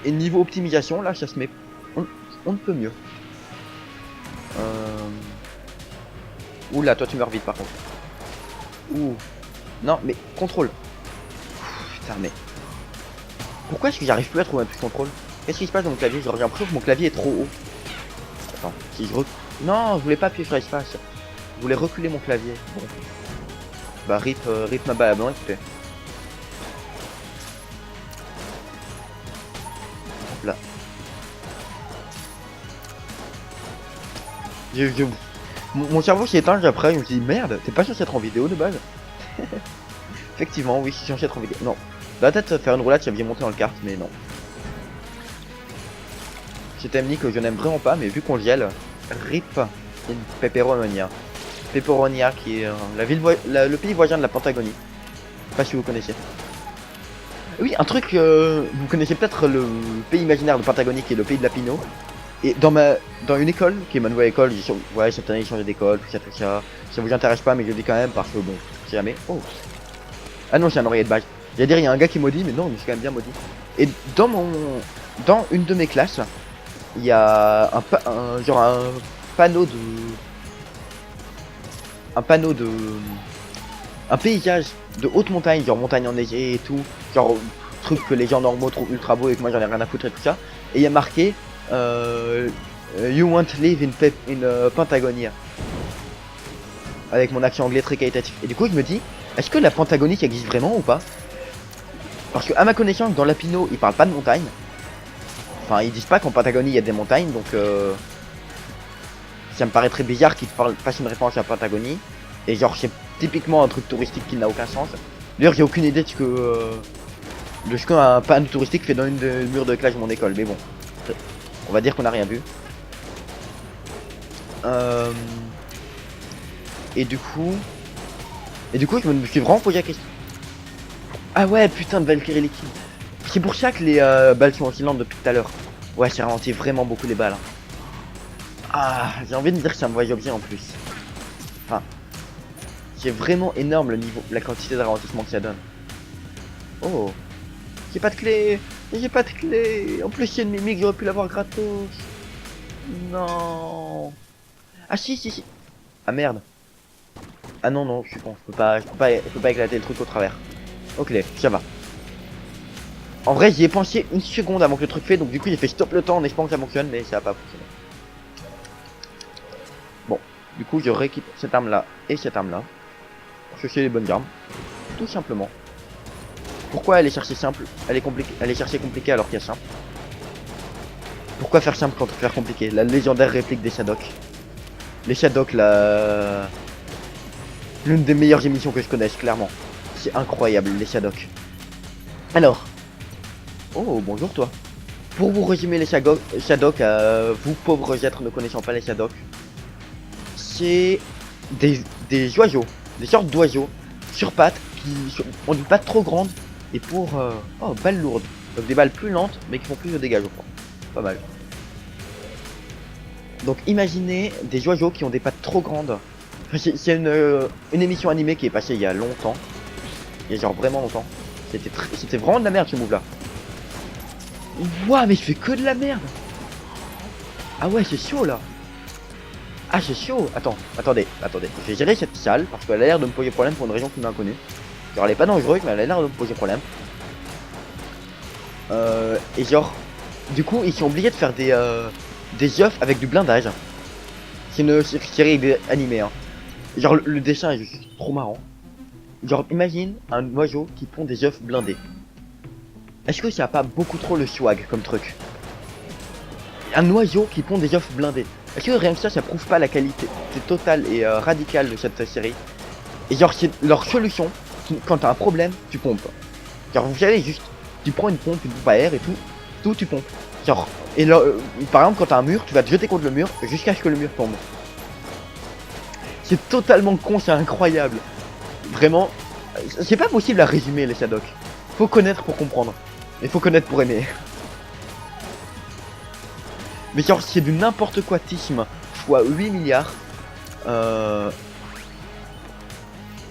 S1: Et niveau optimisation, là ça se met on ne peut mieux. Ouh là, toi tu meurs vite par contre. Ouh. Non mais contrôle. Putain mais. Pourquoi est-ce que j'arrive plus à trouver un puce contrôle? Qu'est-ce qui se passe dans mon clavier? J'ai l'impression que mon clavier est trop haut. Attends, si je non, je voulais pas appuyer sur l'espace. Je voulais reculer mon clavier. Bon. Bah rip ma balle à blanc, écoutez. Hop là. Mon cerveau s'est éteint après, je me suis dit merde, t'es pas censé être en vidéo de base? Effectivement, oui, je suis censé être en vidéo. Non. Dans la tête, faire une roulade, ça vient monter dans le kart, mais non. C'est un que je n'aime vraiment pas, mais vu qu'on le gèle, rip in Pepperonia. Pepperonia qui est le pays voisin de la Pentagonie. Je sais pas si vous connaissez. Oui, un truc, vous connaissez peut-être le pays imaginaire de Pentagonie qui est le pays de la Pinot. Et dans une école, qui est ma nouvelle école, ouais, cette année j'ai changé d'école, tout ça. Ça vous intéresse pas, mais je le dis quand même parce que bon, c'est jamais. Oh. Ah non, c'est un oreiller de base. J'allais dire, il y a un gars qui est maudit, mais non, je suis quand même bien maudit. Et dans une de mes classes, il y a un panneau de, un paysage de haute montagne, genre montagne enneigée et tout, genre truc que les gens normaux trouvent ultra beau et que moi j'en ai rien à foutre et tout ça. Et il y a marqué You want to live in Pentagonia, avec mon accent anglais très qualitatif. Et du coup je me dis, est-ce que la Pentagonie ça existe vraiment ou pas? Parce que à ma connaissance dans la Pinot ils parlent pas de montagne. Enfin ils disent pas qu'en Patagonie il y a des montagnes, donc ça me paraît très bizarre qu'ils fassent une référence à la Patagonie. Et genre c'est typiquement un truc touristique qui n'a aucun sens. D'ailleurs j'ai aucune idée de ce qu'un panneau touristique fait dans une des murs de classe de mon école, mais bon. On va dire qu'on n'a rien vu. Et du coup, je me suis vraiment posé la question. Ah ouais, putain de Valkyrie liquide. C'est pour ça que les balles sont oscillantes depuis tout à l'heure. Ouais, ça ralentit vraiment beaucoup les balles. Ah, j'ai envie de dire que c'est un mauvais objet en plus. Enfin, c'est vraiment énorme la quantité de ralentissement que ça donne. Oh, j'ai pas de clé. J'ai pas de clé. En plus, il y a une mimique, j'aurais pu l'avoir gratos. Non. Ah si. Ah merde. Ah non, je suis con. Je peux pas éclater le truc au travers. Ok, ça va. En vrai, j'y ai pensé une seconde avant que le truc fait, donc du coup, j'ai fait stop le temps en espérant que ça fonctionne, mais ça a pas fonctionné. Bon, du coup, je rééquipe cette arme-là et cette arme-là. Pour chercher les bonnes armes. Tout simplement. Pourquoi aller chercher simple? Aller chercher compliqué alors qu'il y a simple? Pourquoi faire simple quand faire compliqué? La légendaire réplique des Shadok. Les Shadok, l'une des meilleures émissions que je connaisse, clairement. C'est incroyable, les Shadok. Alors. Oh, bonjour toi. Pour vous résumer les Shadok, vous pauvres êtres ne connaissant pas les Shadok, c'est des oiseaux, des sortes d'oiseaux sur pattes qui ont des pattes trop grandes et pour balles lourdes. Donc des balles plus lentes mais qui font plus de dégâts, je crois. Pas mal. Donc imaginez des oiseaux qui ont des pattes trop grandes. C'est une émission animée qui est passée il y a longtemps. Il y a genre vraiment longtemps. C'était vraiment de la merde ce move là. Ouah, mais je fais que de la merde. Ah ouais, c'est chaud là. Ah, c'est chaud. Attendez. Je vais gérer cette salle parce qu'elle a l'air de me poser problème pour une raison qui m'est inconnue. Genre elle est pas dangereuse mais elle a l'air de me poser problème. Et genre, du coup ils sont obligés de faire des œufs avec du blindage. C'est une série animée hein. Genre le dessin est juste trop marrant. Genre imagine un oiseau qui pond des œufs blindés. Est-ce que ça a pas beaucoup trop le swag comme truc? Un oiseau qui pond des œufs blindés. Est-ce que rien que ça prouve pas la qualité totale et radicale de cette série? Et genre, c'est leur solution, quand t'as un problème, tu pompes. Genre, vous savez, juste, tu prends une pompe à air et tout tu pompes. Genre, et là, par exemple, quand t'as un mur, tu vas te jeter contre le mur jusqu'à ce que le mur tombe. C'est totalement con, c'est incroyable. Vraiment, c'est pas possible à résumer les Shadok. Faut connaître pour comprendre. Il faut connaître pour aimer. Mais genre, c'est du n'importe quoi tisme fois 8 milliards.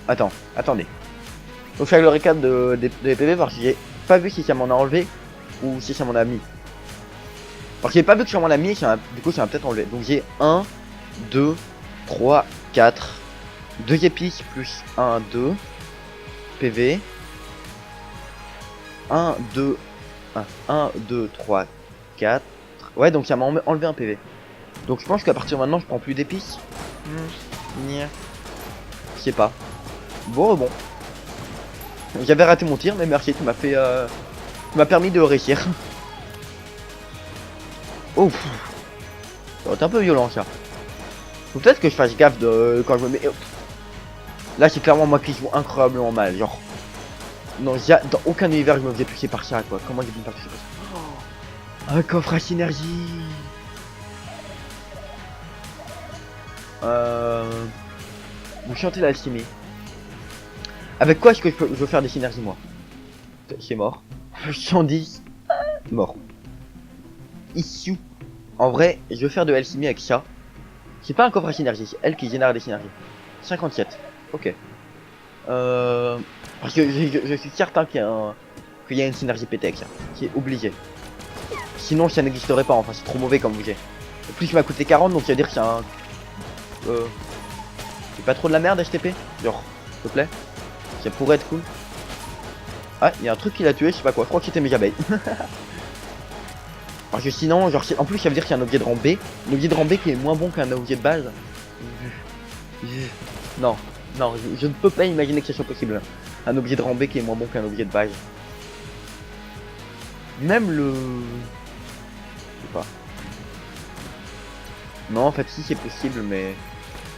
S1: Attendez. Donc je fais le récap des PV parce que j'ai pas vu si ça m'en a enlevé ou si ça m'en a mis. Parce que j'ai pas vu que ça m'en a mis, du coup ça m'a peut-être enlevé. Donc j'ai 1, 2, 3, 4, 2 épices plus 1, 2, PV. 1, 2, 1, 2, 3, 4. Ouais, donc ça m'a enlevé un PV. Donc je pense qu'à partir de maintenant je prends plus d'épices. Je sais pas. Bon. J'avais raté mon tir, mais merci, tu m'as fait... tu m'as permis de réussir. Oh, c'est un peu violent ça. Faut peut-être que je fasse gaffe de quand je me mets... Là c'est clairement moi qui joue incroyablement mal, genre... Non, dans aucun univers je me faisais toucher par ça, quoi. Comment j'ai pu me faire toucher par ça? Un coffre à synergie. Vous chantez l'alchimie. Avec quoi est-ce que je veux faire des synergies, moi? C'est mort. 110. Mort. Issue. En vrai, je veux faire de l'alchimie avec ça. C'est pas un coffre à synergie, c'est elle qui génère des synergies. 57. Ok. Parce que je suis certain qu'il y a une synergie pétée avec ça. C'est obligé. Sinon, ça n'existerait pas. Enfin, c'est trop mauvais comme objet. En plus, il m'a coûté 40, donc ça veut dire que c'est un... c'est pas trop de la merde, HTP? Genre, s'il te plaît. Ça pourrait être cool. Ah, il y a un truc qui l'a tué, je sais pas quoi. Je crois que c'était Megabeil. Parce que sinon, genre, en plus, ça veut dire qu'il y a un objet de rang B. Un objet de rang B qui est moins bon qu'un objet de base. Non, je ne peux pas imaginer que ce soit possible. Un objet de rang B qui est moins bon qu'un objet de base. Même le... Je sais pas. Non, en fait, si c'est possible, mais...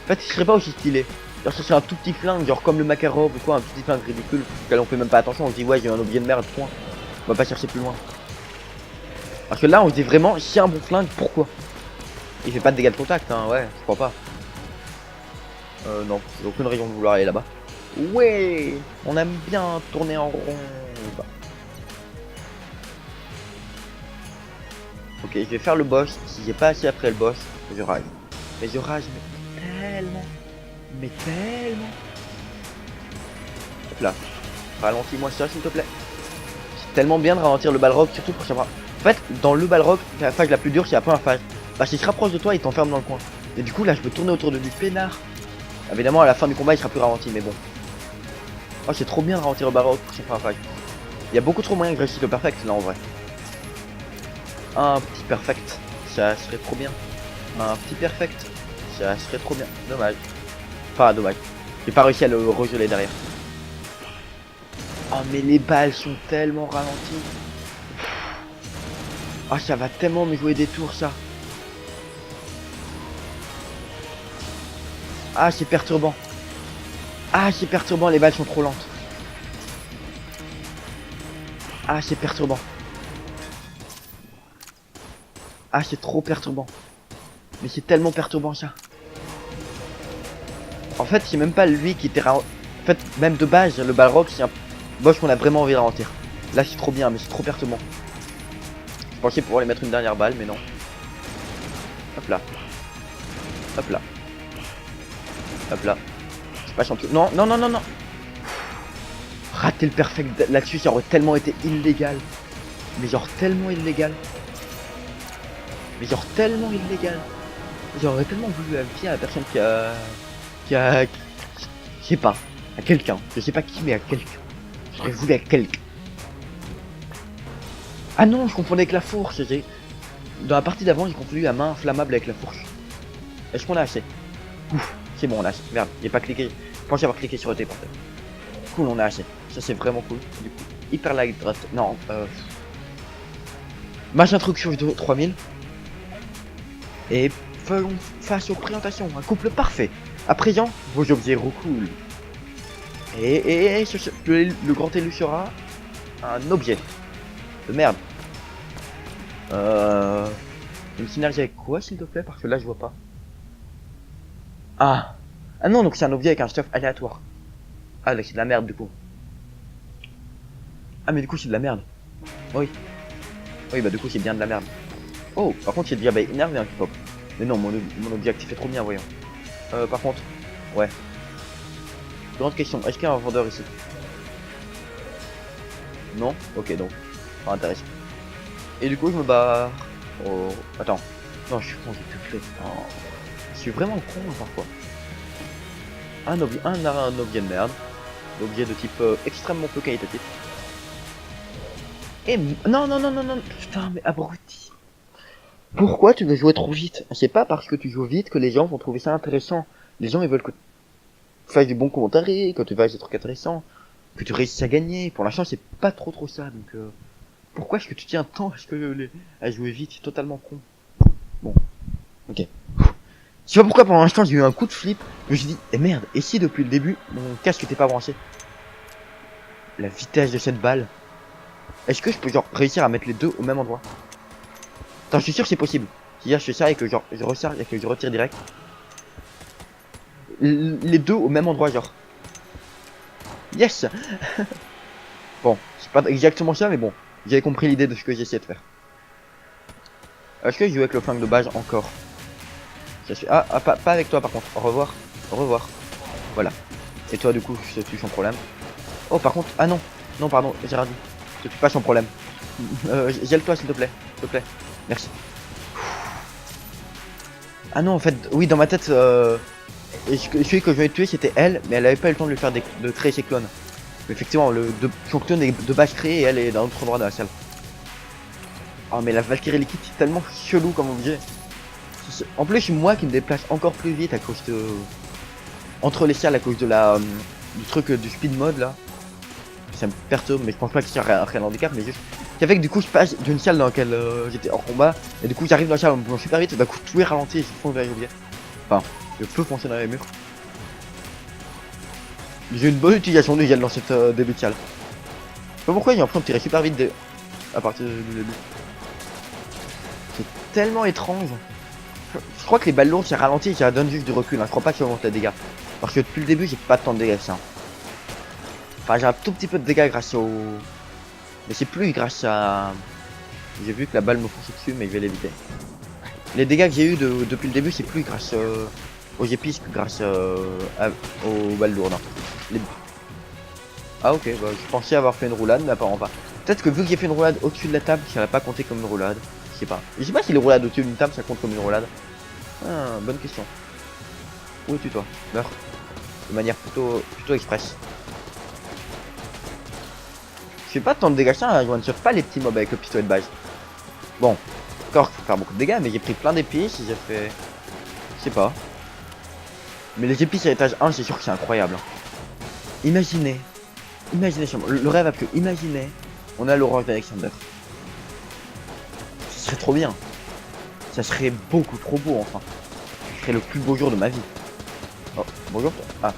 S1: En fait, il serait pas aussi stylé. Genre, ce serait un tout petit flingue, genre comme le Makarov ou quoi, un petit flingue ridicule, auquel on fait même pas attention, on se dit ouais, j'ai un objet de merde, point. On va pas chercher plus loin. Parce que là, on se dit vraiment, si un bon flingue, pourquoi? Il fait pas de dégâts de contact, hein, ouais, je crois pas. Non, j'ai aucune raison de vouloir aller là-bas. Ouais, on aime bien tourner en rond. Ok, je vais faire le boss. Si j'ai pas assez après le boss, je rage. Mais je rage, mais tellement. Hop là. Ralentis-moi ça, s'il te plaît. C'est tellement bien de ralentir le Balrog, surtout pour savoir. En fait, dans le Balrog, la phase la plus dure, c'est la première phase. Parce qu'il se rapproche de toi, il t'enferme dans le coin. Et du coup, là, je peux tourner autour de lui peinard. Évidemment, à la fin du combat, il sera plus ralenti, mais bon. Oh, c'est trop bien de ralentir le Balrog pour cette première phase. Il y a beaucoup trop moyen que je réussisse le perfect, là, en vrai. Un petit perfect, ça serait trop bien. Un petit perfect, ça serait trop bien. Dommage. Enfin, dommage. J'ai pas réussi à le regeler derrière. Oh, mais les balles sont tellement ralenties. Oh, ça va tellement me jouer des tours, ça. Ah, c'est perturbant. Ah, c'est perturbant, les balles sont trop lentes. Ah, c'est perturbant. Ah, c'est trop perturbant. Mais c'est tellement perturbant, ça. En fait, c'est même pas lui qui était... En fait, même de base, le Balrog, c'est un boss qu'on a vraiment envie de ralentir. Là, c'est trop bien, mais c'est trop perturbant. Je pensais pouvoir les mettre une dernière balle, mais non. Hop là. Hop là. Hop là. Je passe en tout. Non. Rater le perfect là-dessus, ça aurait tellement été illégal. Mais genre tellement illégal. J'aurais tellement voulu vérifier à la personne qui a... Je sais pas. À quelqu'un. Je sais pas qui, mais à quelqu'un. J'aurais voulu à quelqu'un. Ah non, je confondais avec la fourche. Dans la partie d'avant, j'ai confondu la main inflammable avec la fourche. Est-ce qu'on a assez? Ouf, c'est bon, on a assez. Merde, j'ai pas cliqué. Je pensais avoir cliqué sur le téléporteur. Cool, on a assez. Ça, c'est vraiment cool. Du coup, hyper light draft. Non, match introduction vidéo 3000. Et faisons face aux présentations, un couple parfait. À présent, vos objets recoulent. Et le grand élu sera un objet de merde. Une synergie avec quoi, s'il te plaît? Parce que là, je vois pas. Ah. Ah non, donc c'est un objet avec un stuff aléatoire. Ah, là, c'est de la merde, du coup. Ah, mais du coup, c'est de la merde. Oui. Oui, bah, du coup, c'est bien de la merde. Oh, par contre, il y a déjà énervé un pop. Mais non, mon objectif est trop bien, voyons. Par contre, ouais. Grande question, est-ce qu'il y a un vendeur ici? Non? Ok, donc, pas intéressant. Et du coup, je me barre. Oh, attends. Non, je suis con, s'il te plaît. Oh. Je suis vraiment con parfois. Un objet de merde. Un objet de type extrêmement peu qualitatif. Et non, non, non, non, non, putain, mais abruti. Pourquoi tu veux jouer trop vite? C'est pas parce que tu joues vite que les gens vont trouver ça intéressant. Les gens, ils veulent que tu fasses du bon commentaire, que tu fasses des trucs intéressants, que tu réussisses à gagner. Pour l'instant, c'est pas trop ça, donc pourquoi est-ce que tu tiens tant à jouer vite? C'est totalement con. Bon, ok. Je sais pas pourquoi pendant l'instant j'ai eu un coup de flip. Je me suis dit, eh merde, et si depuis le début mon casque était pas branché? La vitesse de cette balle. Est-ce que je peux genre réussir à mettre les deux au même endroit? Attends, je suis sûr que c'est possible. Si je fais ça et que genre je resserre et que je retire direct. Les deux au même endroit, genre. Yes. Bon, c'est pas exactement ça, mais bon. J'avais compris l'idée de ce que j'essayais de faire. Est-ce que je joue avec le flingue de base encore? Ah, pas avec toi par contre. Au revoir. Au revoir. Voilà. Et toi du coup, je te tue sans problème. Oh par contre, ah non. Non pardon, j'ai radis. Je te tue pas sans problème. Gèle-toi s'il te plaît. S'il te plaît. Merci. Ah non en fait, oui dans ma tête, celui que je vais tuer c'était elle, mais elle avait pas eu le temps de lui faire de créer ses clones. Mais effectivement, son clone est de base créé et elle est dans l'autre endroit de la salle. Oh mais la Valkyrie liquide c'est tellement chelou comme objet. En plus c'est moi qui me déplace encore plus vite à cause de... Entre les salles à cause de la... du truc du speed mode là. Ça me perturbe mais je pense pas qu'il y a un réel handicap mais juste... Qui fait que du coup je passe d'une salle dans laquelle j'étais hors combat. Et du coup j'arrive dans la salle en bougeant super vite et d'un coup tout est ralenti et je fonce vers les objets. Enfin, je peux foncer dans les murs. J'ai une bonne utilisation du gel dans cette début de salle. Je sais pas pourquoi j'ai l'impression de tirer super vite à partir du début. C'est tellement étrange. Je crois que les balles lourdes c'est ralenti et ça donne juste du recul, hein. Je crois pas que ça augmente les dégâts. Parce que depuis le début j'ai pas tant de dégâts que ça. Enfin j'ai un tout petit peu de dégâts grâce au... Mais c'est plus grâce à... J'ai vu que la balle me fonce dessus mais je vais l'éviter. Les dégâts que j'ai eu depuis le début c'est plus grâce aux épices que grâce aux balles lourdes. Hein. Ah ok, bah, je pensais avoir fait une roulade mais apparemment pas. Peut-être que vu que j'ai fait une roulade au-dessus de la table, ça va pas compter comme une roulade. Je sais pas. Je sais pas si les roulades au-dessus d'une table ça compte comme une roulade. Ah, bonne question. Où es-tu toi? Meurs. De manière plutôt express. Je fais pas tant de dégâts que ça, hein. Je one shot pas les petits mobs avec le pistolet de base. Bon, encore faut faire beaucoup de dégâts, mais j'ai pris plein d'épices, j'ai fait... Je sais pas. Mais les épices à l'étage 1, c'est sûr que c'est incroyable. Imaginez le rêve absolu, imaginez, on a l'orange d'Alexander. Ce serait trop bien. Ça serait beaucoup trop beau enfin. Ce serait le plus beau jour de ma vie. Oh, bonjour toi. Ah.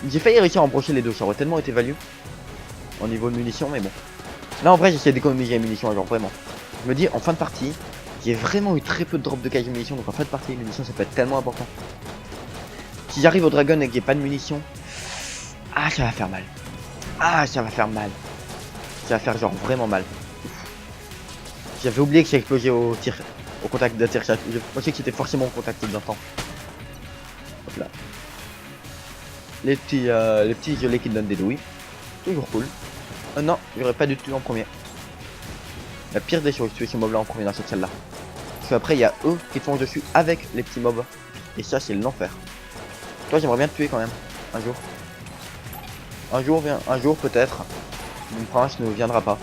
S1: J'ai failli réussir à embrocher les deux, ça aurait tellement été value. Au niveau de munitions, mais bon. Là en vrai j'essaie d'économiser les munitions, genre vraiment. Je me dis en fin de partie, j'ai vraiment eu très peu de drop de caisse de munitions, donc en fin de partie les munitions ça peut être tellement important. Si j'arrive au dragon et que j'ai pas de munitions, ah ça va faire mal. Ah ça va faire mal. Ça va faire genre vraiment mal. J'avais oublié que j'ai explosé au contact d'atterrissage. Je pensais que c'était forcément au contact d'un temps. Hop là. Les petits gelés qui donnent des douilles. Toujours cool. Non, j'aurais pas dû tuer en premier. La pire des choses, tuer ces mobs là en premier dans cette salle là. Parce qu'après il y a eux qui foncent dessus avec les petits mobs. Et ça c'est l'enfer. Toi j'aimerais bien te tuer quand même. Un jour. Un jour peut-être. Mon prince ne viendra pas.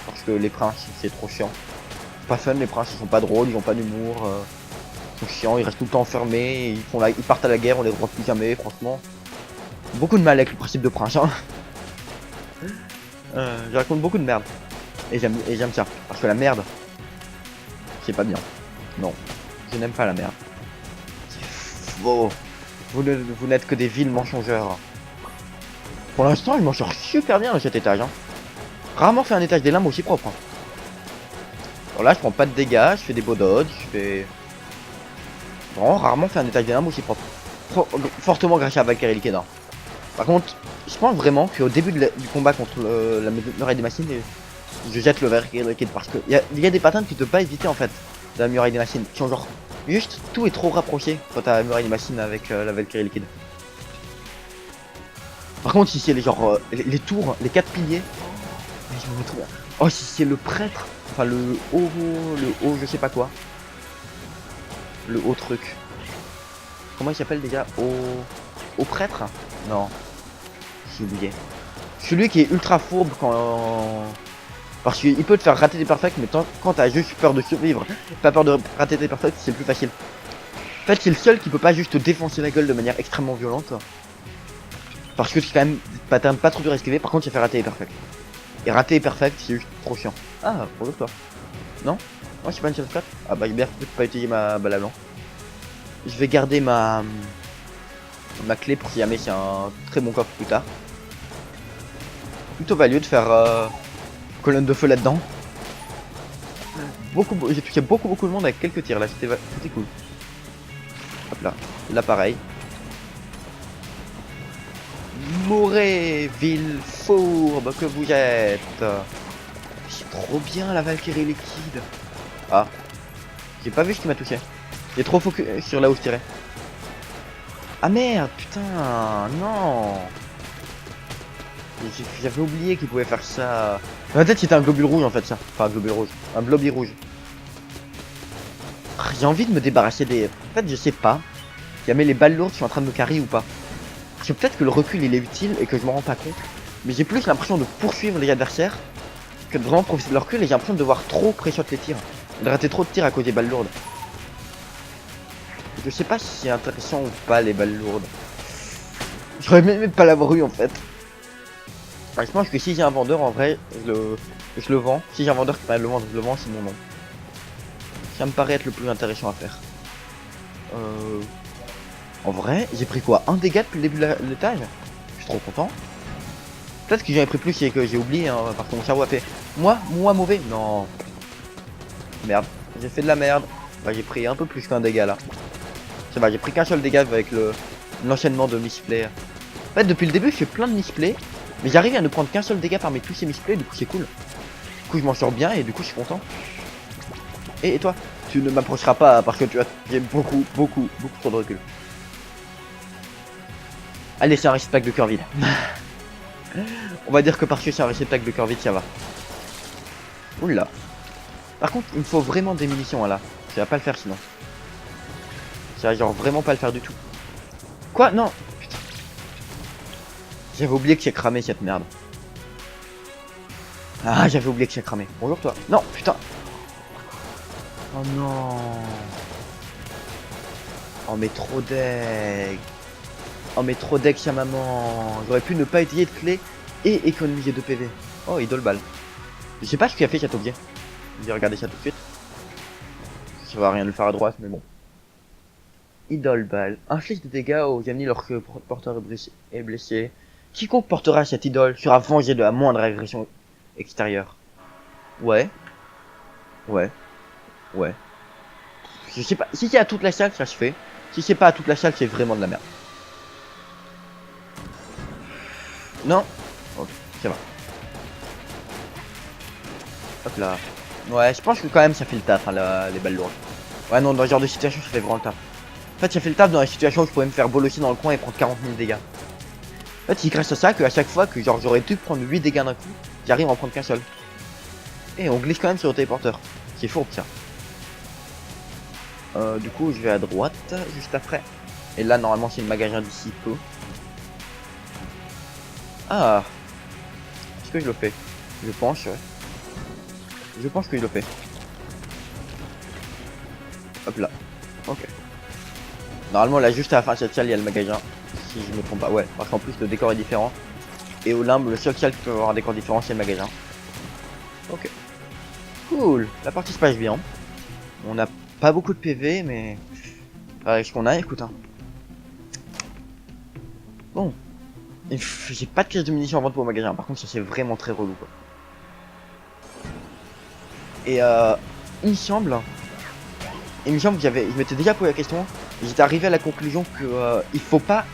S1: Parce que les princes c'est trop chiant. Pas fun, les princes ils sont pas drôles, ils ont pas d'humour. Ils sont chiants, ils restent tout le temps enfermés. Ils partent à la guerre, on les revoit plus jamais, franchement. Beaucoup de mal avec le principe de prince hein. Je raconte beaucoup de merde. Et j'aime ça. Parce que la merde, c'est pas bien. Non, je n'aime pas la merde. Vous n'êtes que des vils mensongeurs. Pour l'instant, je m'en sors super bien dans cet étage. Hein. Rarement fait un étage des limbes aussi propre. Hein. Alors là, je prends pas de dégâts, je fais des beaux dodges, je fais... Vraiment, rarement fait un étage des limbes aussi propre. Fortement grâce à Valkyrie Liquide. Hein. Par contre, je pense vraiment qu'au début du combat contre la muraille des machines, je jette le Valkyrie Liquide parce que il y a des patterns que tu peux pas éviter en fait de la muraille des machines. Qui ont genre... Juste, tout est trop rapproché quand t'as la muraille des machines avec la Valkyrie Liquide. Par contre, si c'est les genre les tours, les 4 piliers, je me retrouve. Oh, si c'est le prêtre, enfin le haut, je sais pas quoi, le haut truc. Comment il s'appelle déjà? Au prêtre? Non, j'ai oublié. Celui qui est ultra fourbe quand. Parce qu'il peut te faire rater des perfects, mais quand t'as juste peur de survivre, pas peur de rater des perfects, c'est plus facile. En fait, c'est le seul qui peut pas juste te défoncer la gueule de manière extrêmement violente. Parce que c'est quand même pattern pas trop dur à esquiver, par contre il fait rater les perfects. Et rater les perfects, c'est juste trop chiant. Ah, bonjour toi. Non? Moi je suis pas une chef 4. Ah bah il bien peut pas utiliser ma balle à blanc. Je vais garder ma clé pour si jamais c'est un très bon coffre plus tard. Plutôt value de faire colonne de feu là-dedans. J'ai touché beaucoup de monde avec quelques tirs là, c'était cool. Hop là, là pareil. Mourez, ville fourbe que vous êtes. C'est trop bien la Valkyrie liquide. Ah, j'ai pas vu ce qui m'a touché. J'ai trop focus sur là où je tirais. Ah merde, putain, non. J'avais oublié qu'il pouvait faire ça. Dans ma tête c'était un globule rouge en fait ça. Enfin un globule rouge, un blobby rouge. J'ai envie de me débarrasser des... En fait je sais pas si jamais les balles lourdes sont en train de me carry ou pas. Parce que peut-être que le recul il est utile et que je m'en rends pas compte. Mais j'ai plus l'impression de poursuivre les adversaires que de vraiment profiter de leur recul, et j'ai l'impression de devoir trop pré-shot les tirs. De rater trop de tirs à cause des balles lourdes. Je sais pas si c'est intéressant ou pas les balles lourdes. J'aurais même pas l'avoir eu en fait. Enfin, je pense que si j'ai un vendeur en vrai, je le vends. Si j'ai un vendeur qui peut le vendre, je le vends, sinon non. Ça me paraît être le plus intéressant à faire. En vrai, j'ai pris quoi? Un dégât depuis le début de l'étage? Je suis trop content. Peut-être que j'en ai pris plus et que j'ai oublié, hein, parce que mon cerveau a fait moi mauvais. Non. Merde, j'ai fait de la merde. Bah, j'ai pris un peu plus qu'un dégât là. Ça va, j'ai pris qu'un seul dégât avec l'enchaînement de misplay. En fait, depuis le début, je fais plein de misplay, mais j'arrive à ne prendre qu'un seul dégât parmi tous ces misplays, du coup c'est cool. Du coup je m'en sors bien et du coup je suis content. Et toi? Tu ne m'approcheras pas parce que tu as beaucoup trop de recul. Allez, c'est un réceptacle de cœur vide. On va dire que parce que c'est un réceptacle de cœur vide, ça va. Oula. Par contre, il me faut vraiment des munitions là. Ça va pas le faire sinon. Ça va genre vraiment pas le faire du tout. Quoi? Non. Putain. J'avais oublié que j'ai cramé cette merde. Ah, j'avais oublié que j'ai cramé. Bonjour toi. Non, putain. Oh non. Oh mais trop deg. Oh mais trop deck chez maman. J'aurais pu ne pas utiliser de clé et économiser 2 PV. Oh idole balle. Je sais pas ce qu'il a fait Chateaubriand. Je vais regarder ça tout de suite. Ça va rien le faire à droite mais bon. Idole balle. Inflige des dégâts aux ennemis lorsque le porteur est blessé. Quiconque portera cette idole sera vengé de la moindre agression extérieure. Ouais. Ouais. Ouais. Je sais pas. Si c'est à toute la salle ça se fait. Si c'est pas à toute la salle c'est vraiment de la merde. Non. Ok, ça va. Hop là. Ouais, je pense que quand même ça fait le taf, hein, les balles lourdes. Ouais, non, dans ce genre de situation, ça fait vraiment le taf. En fait, ça fait le taf dans la situation où je pourrais me faire bolosser dans le coin et prendre 40 000 dégâts. En fait, c'est grâce à ça qu'à chaque fois que genre j'aurais dû prendre 8 dégâts d'un coup, j'arrive à en prendre qu'un seul. Et on glisse quand même sur le téléporteur. C'est fourbe ça. Du coup, je vais à droite, juste après. Et là, normalement, c'est le magasin d'ici peu. Ah. Est-ce que je le fais? Je pense, ouais. Je pense que je le fais. Hop là. Ok. Normalement là juste à la fin de cette salle il y a le magasin. Si je me trompe pas. Ouais. Parce qu'en plus le décor est différent. Et au limbe le seul salle qui peut avoir un décor différent c'est le magasin. Ok. Cool. La partie se passe bien. On n'a pas beaucoup de PV mais... avec ce qu'on a écoute hein. Bon. J'ai pas de pièces de munitions en vente pour le magasin. Par contre, ça c'est vraiment très relou quoi. Et il me semble que je m'étais déjà posé la question. J'étais arrivé à la conclusion que il faut pas,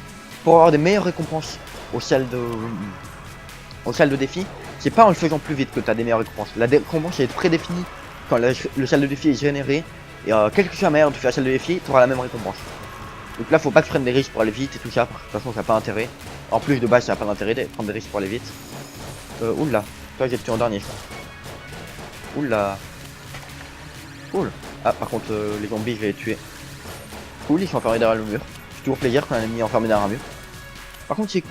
S1: pour avoir des meilleures récompenses aux salles de défi, c'est pas en le faisant plus vite que tu as des meilleures récompenses. La récompense est prédéfinie quand le salle de défi est généré. Et quelle que soit la manière de faire la salle de défi, tu auras la même récompense. Donc là, faut pas que tu prennes des risques pour aller vite et tout ça. De toute façon, ça n'a pas intérêt. En plus de base, ça n'a pas d'intérêt de prendre des risques pour aller vite. Oula, toi j'ai tué en dernier, je crois. Oula. Cool. Ah, par contre, les zombies, je vais les tuer. Cool, ils sont enfermés derrière le mur. C'est toujours plaisir quand un ennemi est enfermé derrière un mur. Par contre, c'est...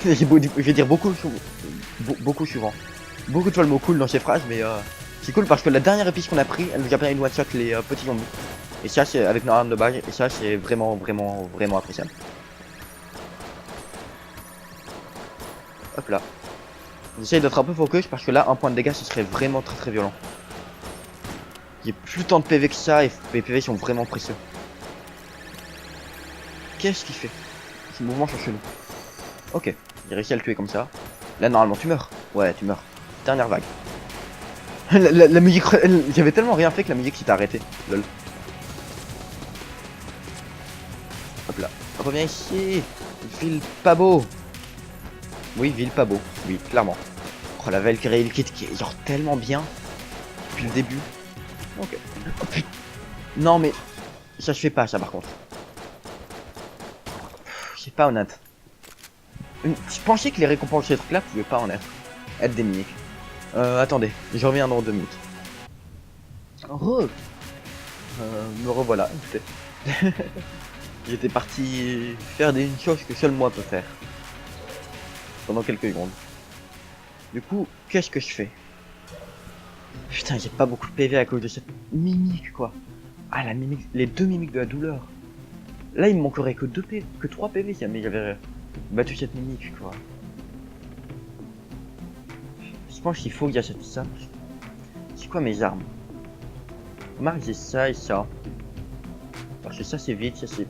S1: je vais dire beaucoup souvent. Beaucoup de fois le mot cool dans ces phrases, mais c'est cool parce que la dernière épice qu'on a pris, elle nous a permis de one-shot les petits zombies. Et ça, c'est avec nos armes de base, et ça, c'est vraiment appréciable. Hop là. J'essaye d'être un peu focus parce que là, un point de dégâts, ce serait vraiment très violent. J'ai plus tant de PV que ça et les PV sont vraiment précieux. Qu'est-ce qu'il fait? Ces mouvements sont chelous. Ok, j'ai réussi à le tuer comme ça. Là, normalement, tu meurs. Ouais, tu meurs. Dernière vague. la musique... J'avais tellement rien fait que la musique s'était arrêtée. Lol. Hop là. Reviens ici. Ville pas beau. Oui, ville pas beau. Oui, clairement. Oh, la Valkyrie Kit qui est genre tellement bien. Depuis le début. Ok. Oh, putain. Non, mais... ça se fait pas, ça, par contre. C'est pas honnête. Je pensais que les récompenses de ces trucs là pouvaient pas en être des mimiques. Attendez, je reviens dans 2 minutes. Me revoilà, écoutez. J'étais parti faire une chose que seul moi peut faire. Pendant quelques secondes. Du coup, qu'est-ce que je fais? Putain, j'ai pas beaucoup de PV à cause de cette mimique quoi. Ah la mimique, les 2 mimiques de la douleur. Là il me manquerait que 3 PV si jamais j'avais battu cette mimique quoi. Je pense qu'il faut que j'achète ça. C'est quoi mes armes? Remarque j'ai ça et ça. Parce que ça c'est vide, ça c'est...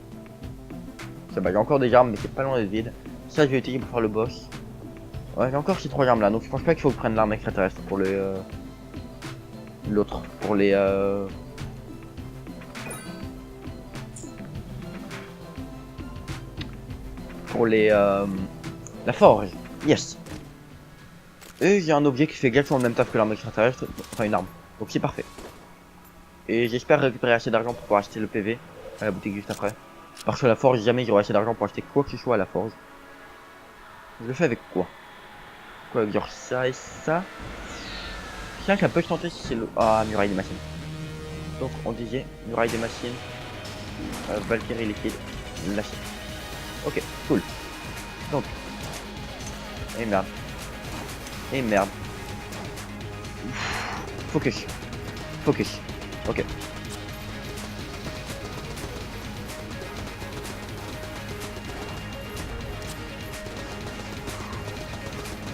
S1: Ça bah j'ai encore des armes mais c'est pas loin d'être vide. Ça je vais utiliser pour faire le boss. Ouais j'ai encore ces 3 armes là donc je pense pas qu'il faut que je prenne l'arme extraterrestre pour les... l'autre. Pour les... Pour les... La forge. Yes. Et j'ai un objet qui fait exactement le même taf que l'arme extraterrestre, enfin une arme. Donc c'est parfait. Et j'espère récupérer assez d'argent pour pouvoir acheter le PV à la boutique juste après. Parce que la forge, jamais j'aurai assez d'argent pour acheter quoi que ce soit à la forge. Je le fais avec quoi? Quoi, avec genre ça et ça? Tiens, ça peut tenter si c'est le... Ah, muraille des machines. Donc on disait, muraille des machines, Valkyrie liquide, machine. Ok, cool. Donc... Et merde. Et merde. Focus. Focus. Ok.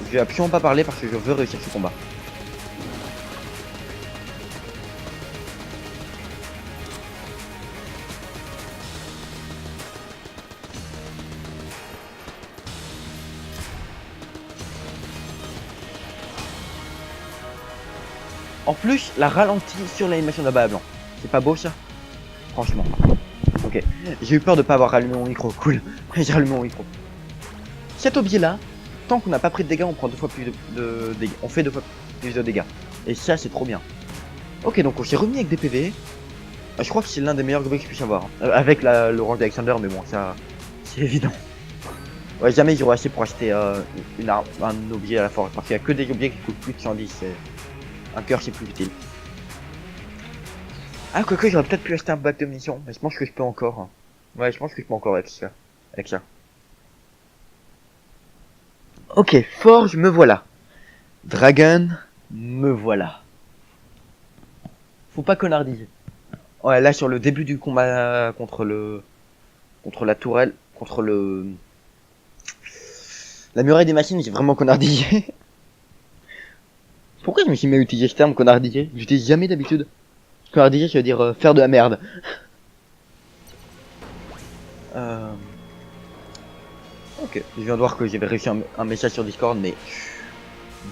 S1: Je vais absolument pas parler parce que je veux réussir ce combat. En plus, la ralentit sur l'animation de la balle à blanc. C'est pas beau ça? Franchement. Ok. J'ai eu peur de pas avoir allumé mon micro. Cool. J'ai allumé mon micro. Cet objet là, tant qu'on n'a pas pris de dégâts, on prend 2 fois plus de dégâts. On fait 2 fois plus de dégâts. Et ça, c'est trop bien. Ok, donc on s'est remis avec des PV. Je crois que c'est l'un des meilleurs objets que je puisse avoir. Avec l'orange d'Alexander, mais bon, ça, c'est évident. Ouais, jamais j'aurais assez pour acheter une arme, un objet à la forge. Parce qu'il y a que des objets qui coûtent plus de 110. Un cœur, c'est plus utile. Ah, quoique, j'aurais peut-être pu acheter un bac de munitions. Mais je pense que je peux encore. Hein. Ouais, je pense que je peux encore avec ça. Ok, forge, me voilà. Dragon, me voilà. Faut pas connardiser. Ouais, là sur le début du combat contre la tourelle, la muraille des machines, j'ai vraiment connardisé. Pourquoi je me suis mis à utiliser ce terme connardisé? J'utilise jamais d'habitude. Connardisé, ça veut dire faire de la merde. Ok, je viens de voir que j'avais réussi un message sur Discord, mais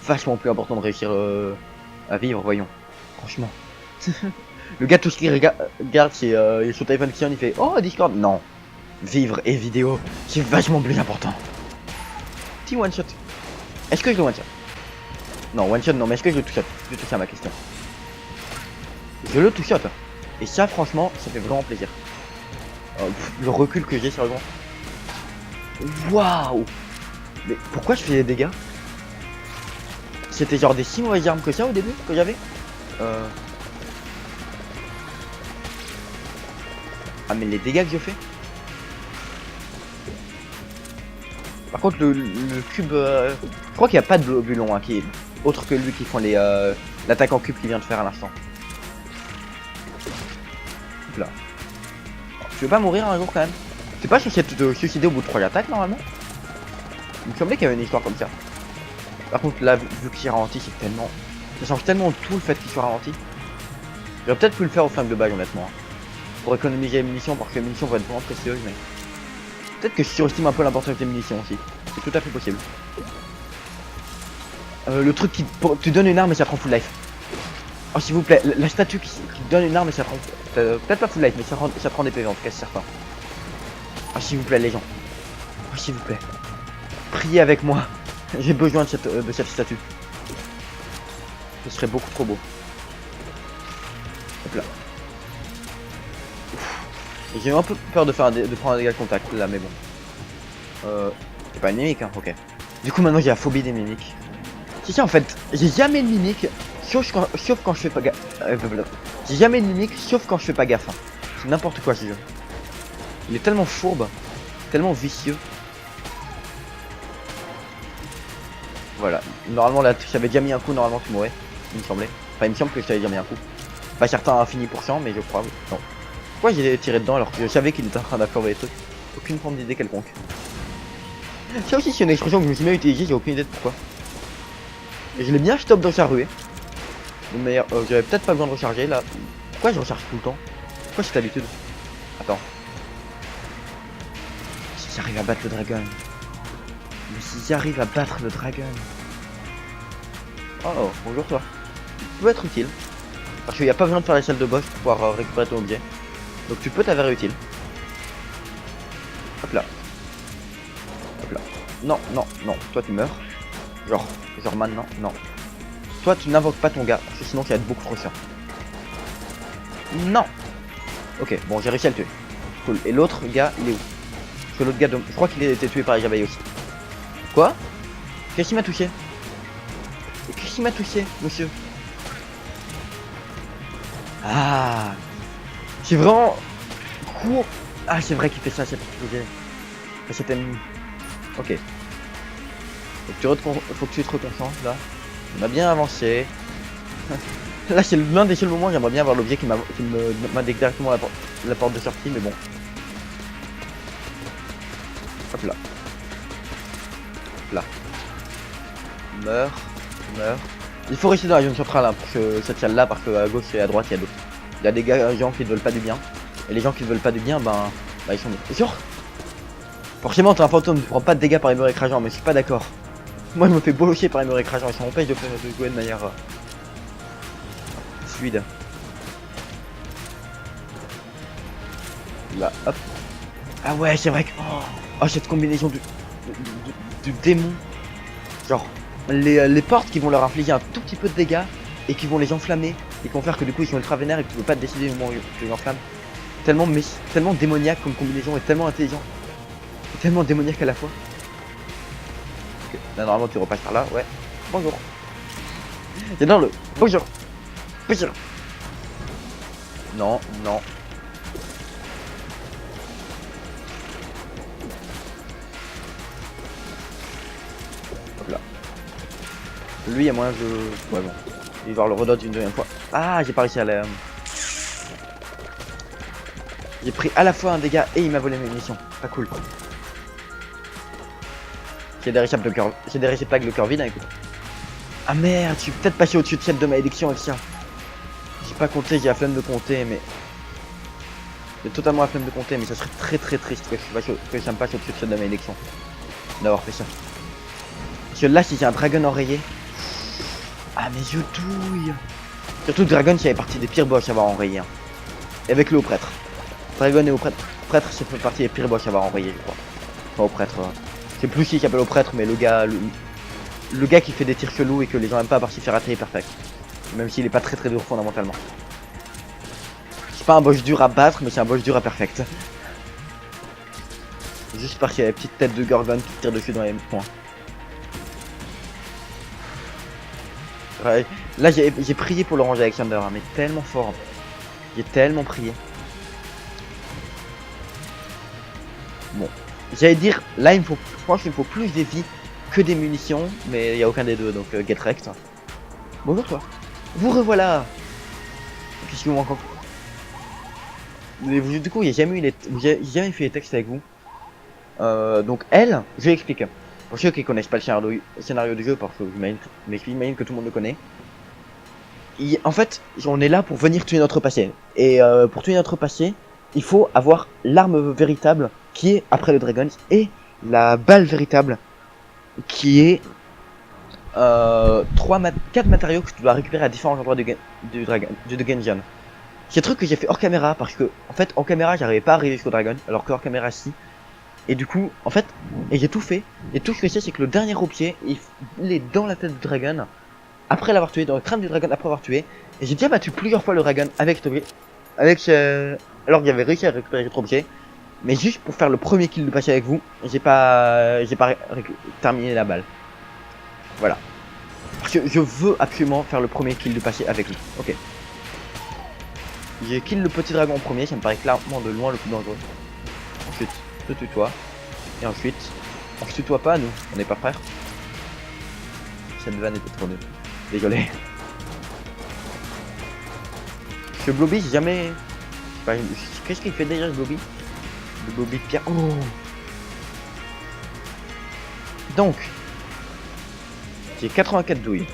S1: vachement plus important de réussir à vivre, voyons. Franchement. Le gars, tout ce qu'il regarde, c'est son téléphone qui sonne, il fait oh Discord. Non, vivre et vidéo, c'est vachement plus important. Petit one shot. Est-ce que je le one shot? Non, one shot, non, mais est-ce que je le two shot? C'est tout ça ma question. Je le two shot. Et ça, franchement, ça fait vraiment plaisir. Le recul que j'ai, sérieusement. Waouh! Mais pourquoi je fais des dégâts? C'était genre des si mauvaises armes que ça au début que j'avais. Ah mais les dégâts que je fais. Par contre le cube, je crois qu'il n'y a pas de globulon qui est autre que lui qui font les l'attaque en cube qui vient de faire à l'instant. Là. Tu veux pas mourir un jour quand même? C'est pas censé te suicider au bout de 3 attaques normalement? Il me semblait qu'il y avait une histoire comme ça. Par contre là vu qu'il est ralenti c'est tellement... Ça change tellement tout le fait qu'il soit ralenti. J'aurais peut-être pu le faire au flingue de balle honnêtement. Pour économiser les munitions parce que les munitions vont être vraiment précieuses mais... Peut-être que je surestime un peu l'importance des munitions aussi. C'est tout à fait possible. Le truc qui te donne une arme et ça prend full life. Oh s'il vous plaît, la statue qui donne une arme et ça prend... peut-être pas full life mais ça prend des PV en tout cas c'est certain. Oh s'il vous plaît les gens. Oh s'il vous plaît. Priez avec moi. J'ai besoin de cette statue. Ce serait beaucoup trop beau. Hop là. J'ai un peu peur de prendre un dégât de contact là mais bon. C'est pas une mimique hein, ok. Du coup maintenant j'ai la phobie des mimiques. C'est ça en fait, j'ai jamais de mimique sauf quand je fais pas gaffe. J'ai jamais de mimique sauf quand je fais pas gaffe. Hein. C'est n'importe quoi ce jeu. Il est tellement fourbe, tellement vicieux. Voilà, normalement là j'avais déjà mis un coup, normalement tu mourrais, il me semblait. Enfin il me semble que je t'avais déjà mis un coup. Pas certain à fini % mais je crois, oui. Non. Pourquoi j'ai tiré dedans alors que je savais qu'il était en train d'absorber les trucs? Aucune forme d'idée quelconque. Ça aussi c'est une expression que je me suis même utilisée, j'ai aucune idée de pourquoi. Et je l'ai bien stop dans sa ruée. Mais j'avais peut-être pas besoin de recharger là. Pourquoi je recharge tout le temps? Pourquoi cette habitude? Attends. Si j'arrive à battre le dragon. Mais si j'arrive à battre le dragon. Oh bonjour toi. Tu peux être utile. Parce qu'il n'y a pas besoin de faire les salles de boss pour pouvoir récupérer ton objet. Donc tu peux t'avérer utile. Hop là. Hop là. Non, non, non. Toi tu meurs. Genre maintenant, non. Toi tu n'invoques pas ton gars, parce que sinon ça va être beaucoup trop chiant. Non. Ok, bon j'ai réussi à le tuer. Cool. Et l'autre gars, il est où? Parce que l'autre gars, je crois qu'il a été tué par les Javailles aussi. Quoi? Qu'est-ce qui m'a touché? Qu'est-ce qui m'a touché, monsieur? Ah, c'est vraiment court. Ah, c'est vrai qu'il fait ça, cet ennemi. Ok. Faut que tu te reconcentres là. On a bien avancé. Là, c'est l'un des seuls moments où j'aimerais bien avoir l'objet qui m'indique directement la porte de sortie, mais bon. Hop là. Hop là. Meurs. Il faut rester dans la zone centrale hein, pour que ça tienne là parce que à gauche et à droite il y a d'autres. Il y a des gens qui ne veulent pas du bien. Et les gens qui ne veulent pas du bien, bah ils sont sûrs. Forcément t'es un fantôme, tu prends pas de dégâts par les murs écrasants, mais je suis pas d'accord. Moi je me fais bolocher par les murs écrasants et ça m'empêche de jouer de manière fluide. Là, hop. Ah ouais c'est vrai que... Oh cette combinaison du démon. Genre les portes qui vont leur infliger un tout petit peu de dégâts et qui vont les enflammer et qui vont faire que du coup ils sont ultra vénères et que tu peux pas te décider du moment où tu les enflammes. Tellement démoniaque comme combinaison et tellement intelligent et tellement démoniaque à la fois. Okay. Là normalement tu repasses par là, ouais. Bonjour. J'adore le bonjour. Bonjour. Non, non. Hop là. Lui, il y a moyen de... Ouais, bon. Il va le redot une deuxième fois. Ah, j'ai pas réussi à la... J'ai pris à la fois un dégât et il m'a volé mes munitions. Pas cool. J'ai des réceptacles avec le cœur vide, hein, écoute. Ah merde, je suis peut-être passé au-dessus de celle de malédiction avec ça. J'ai pas compté, j'ai la flemme de compter, mais... J'ai totalement la flemme de compter, mais ça serait très triste que ça me passe au-dessus de celle de malédiction. d'avoir fait ça. Parce que là, si j'ai un dragon enrayé... Ah, mais je douille. Surtout dragon, ça fait partie des pires boss à avoir enrayé. Hein. Et avec le haut prêtre. Dragon et au prêtre. Prêtre, ça fait partie des pires boss à avoir enrayé, je crois. Enfin, au prêtre. C'est plus qui s'appelle au prêtre, mais le gars... Le gars qui fait des tirs chelous et que les gens aiment pas parce qu'il fait rater est perfect. Même s'il est pas très dur fondamentalement. C'est pas un boss dur à battre, mais c'est un boss dur à perfect. Juste parce qu'il y a la petite tête de Gorgon qui tire dessus dans les points. Ouais. Là j'ai prié pour l'orange Alexander, hein, mais tellement fort. J'ai tellement prié. Bon. J'allais dire, là il me faut, je pense qu'il me faut plus de vies que des munitions, mais il n'y a aucun des deux, donc get wrecked. Bonjour toi. Vous revoilà. Qu'est-ce qu'il vous manque encore? Du coup, j'ai jamais fait les textes avec vous. Donc elle, je vais expliquer. Pour ceux qui connaissent pas le scénario du jeu, parce que j'imagine que tout le monde le connaît. En fait, on est là pour venir tuer notre passé. Et pour tuer notre passé, il faut avoir l'arme véritable qui est après le Dragon et la balle véritable qui est 4 matériaux que tu dois récupérer à différents endroits du Genjan. C'est un truc que j'ai fait hors caméra parce que en fait en caméra j'arrivais pas à arriver jusqu'au Dragon alors que hors caméra si. Et du coup en fait j'ai tout fait et tout ce que c'est que le dernier roupier il est dans la tête du Dragon après l'avoir tué, dans le crâne du Dragon après avoir tué, et j'ai déjà battu plusieurs fois le Dragon avec alors que j'avais réussi à récupérer cet objet, mais juste pour faire le premier kill de passer avec vous, j'ai pas terminé la balle. Voilà. Parce que je veux absolument faire le premier kill de passer avec vous. Ok. J'ai kill le petit dragon en premier, ça me paraît clairement de loin le plus dangereux. Ensuite, je tutoie. Et ensuite, on se tutoie pas nous, on n'est pas frères. Cette vanne était trop nulle. Désolé. Ce Blobby, j'ai jamais... Qu'est-ce qu'il fait déjà ce Blobby? Le Blobby de pierre. Oh. Donc, j'ai 84 douilles.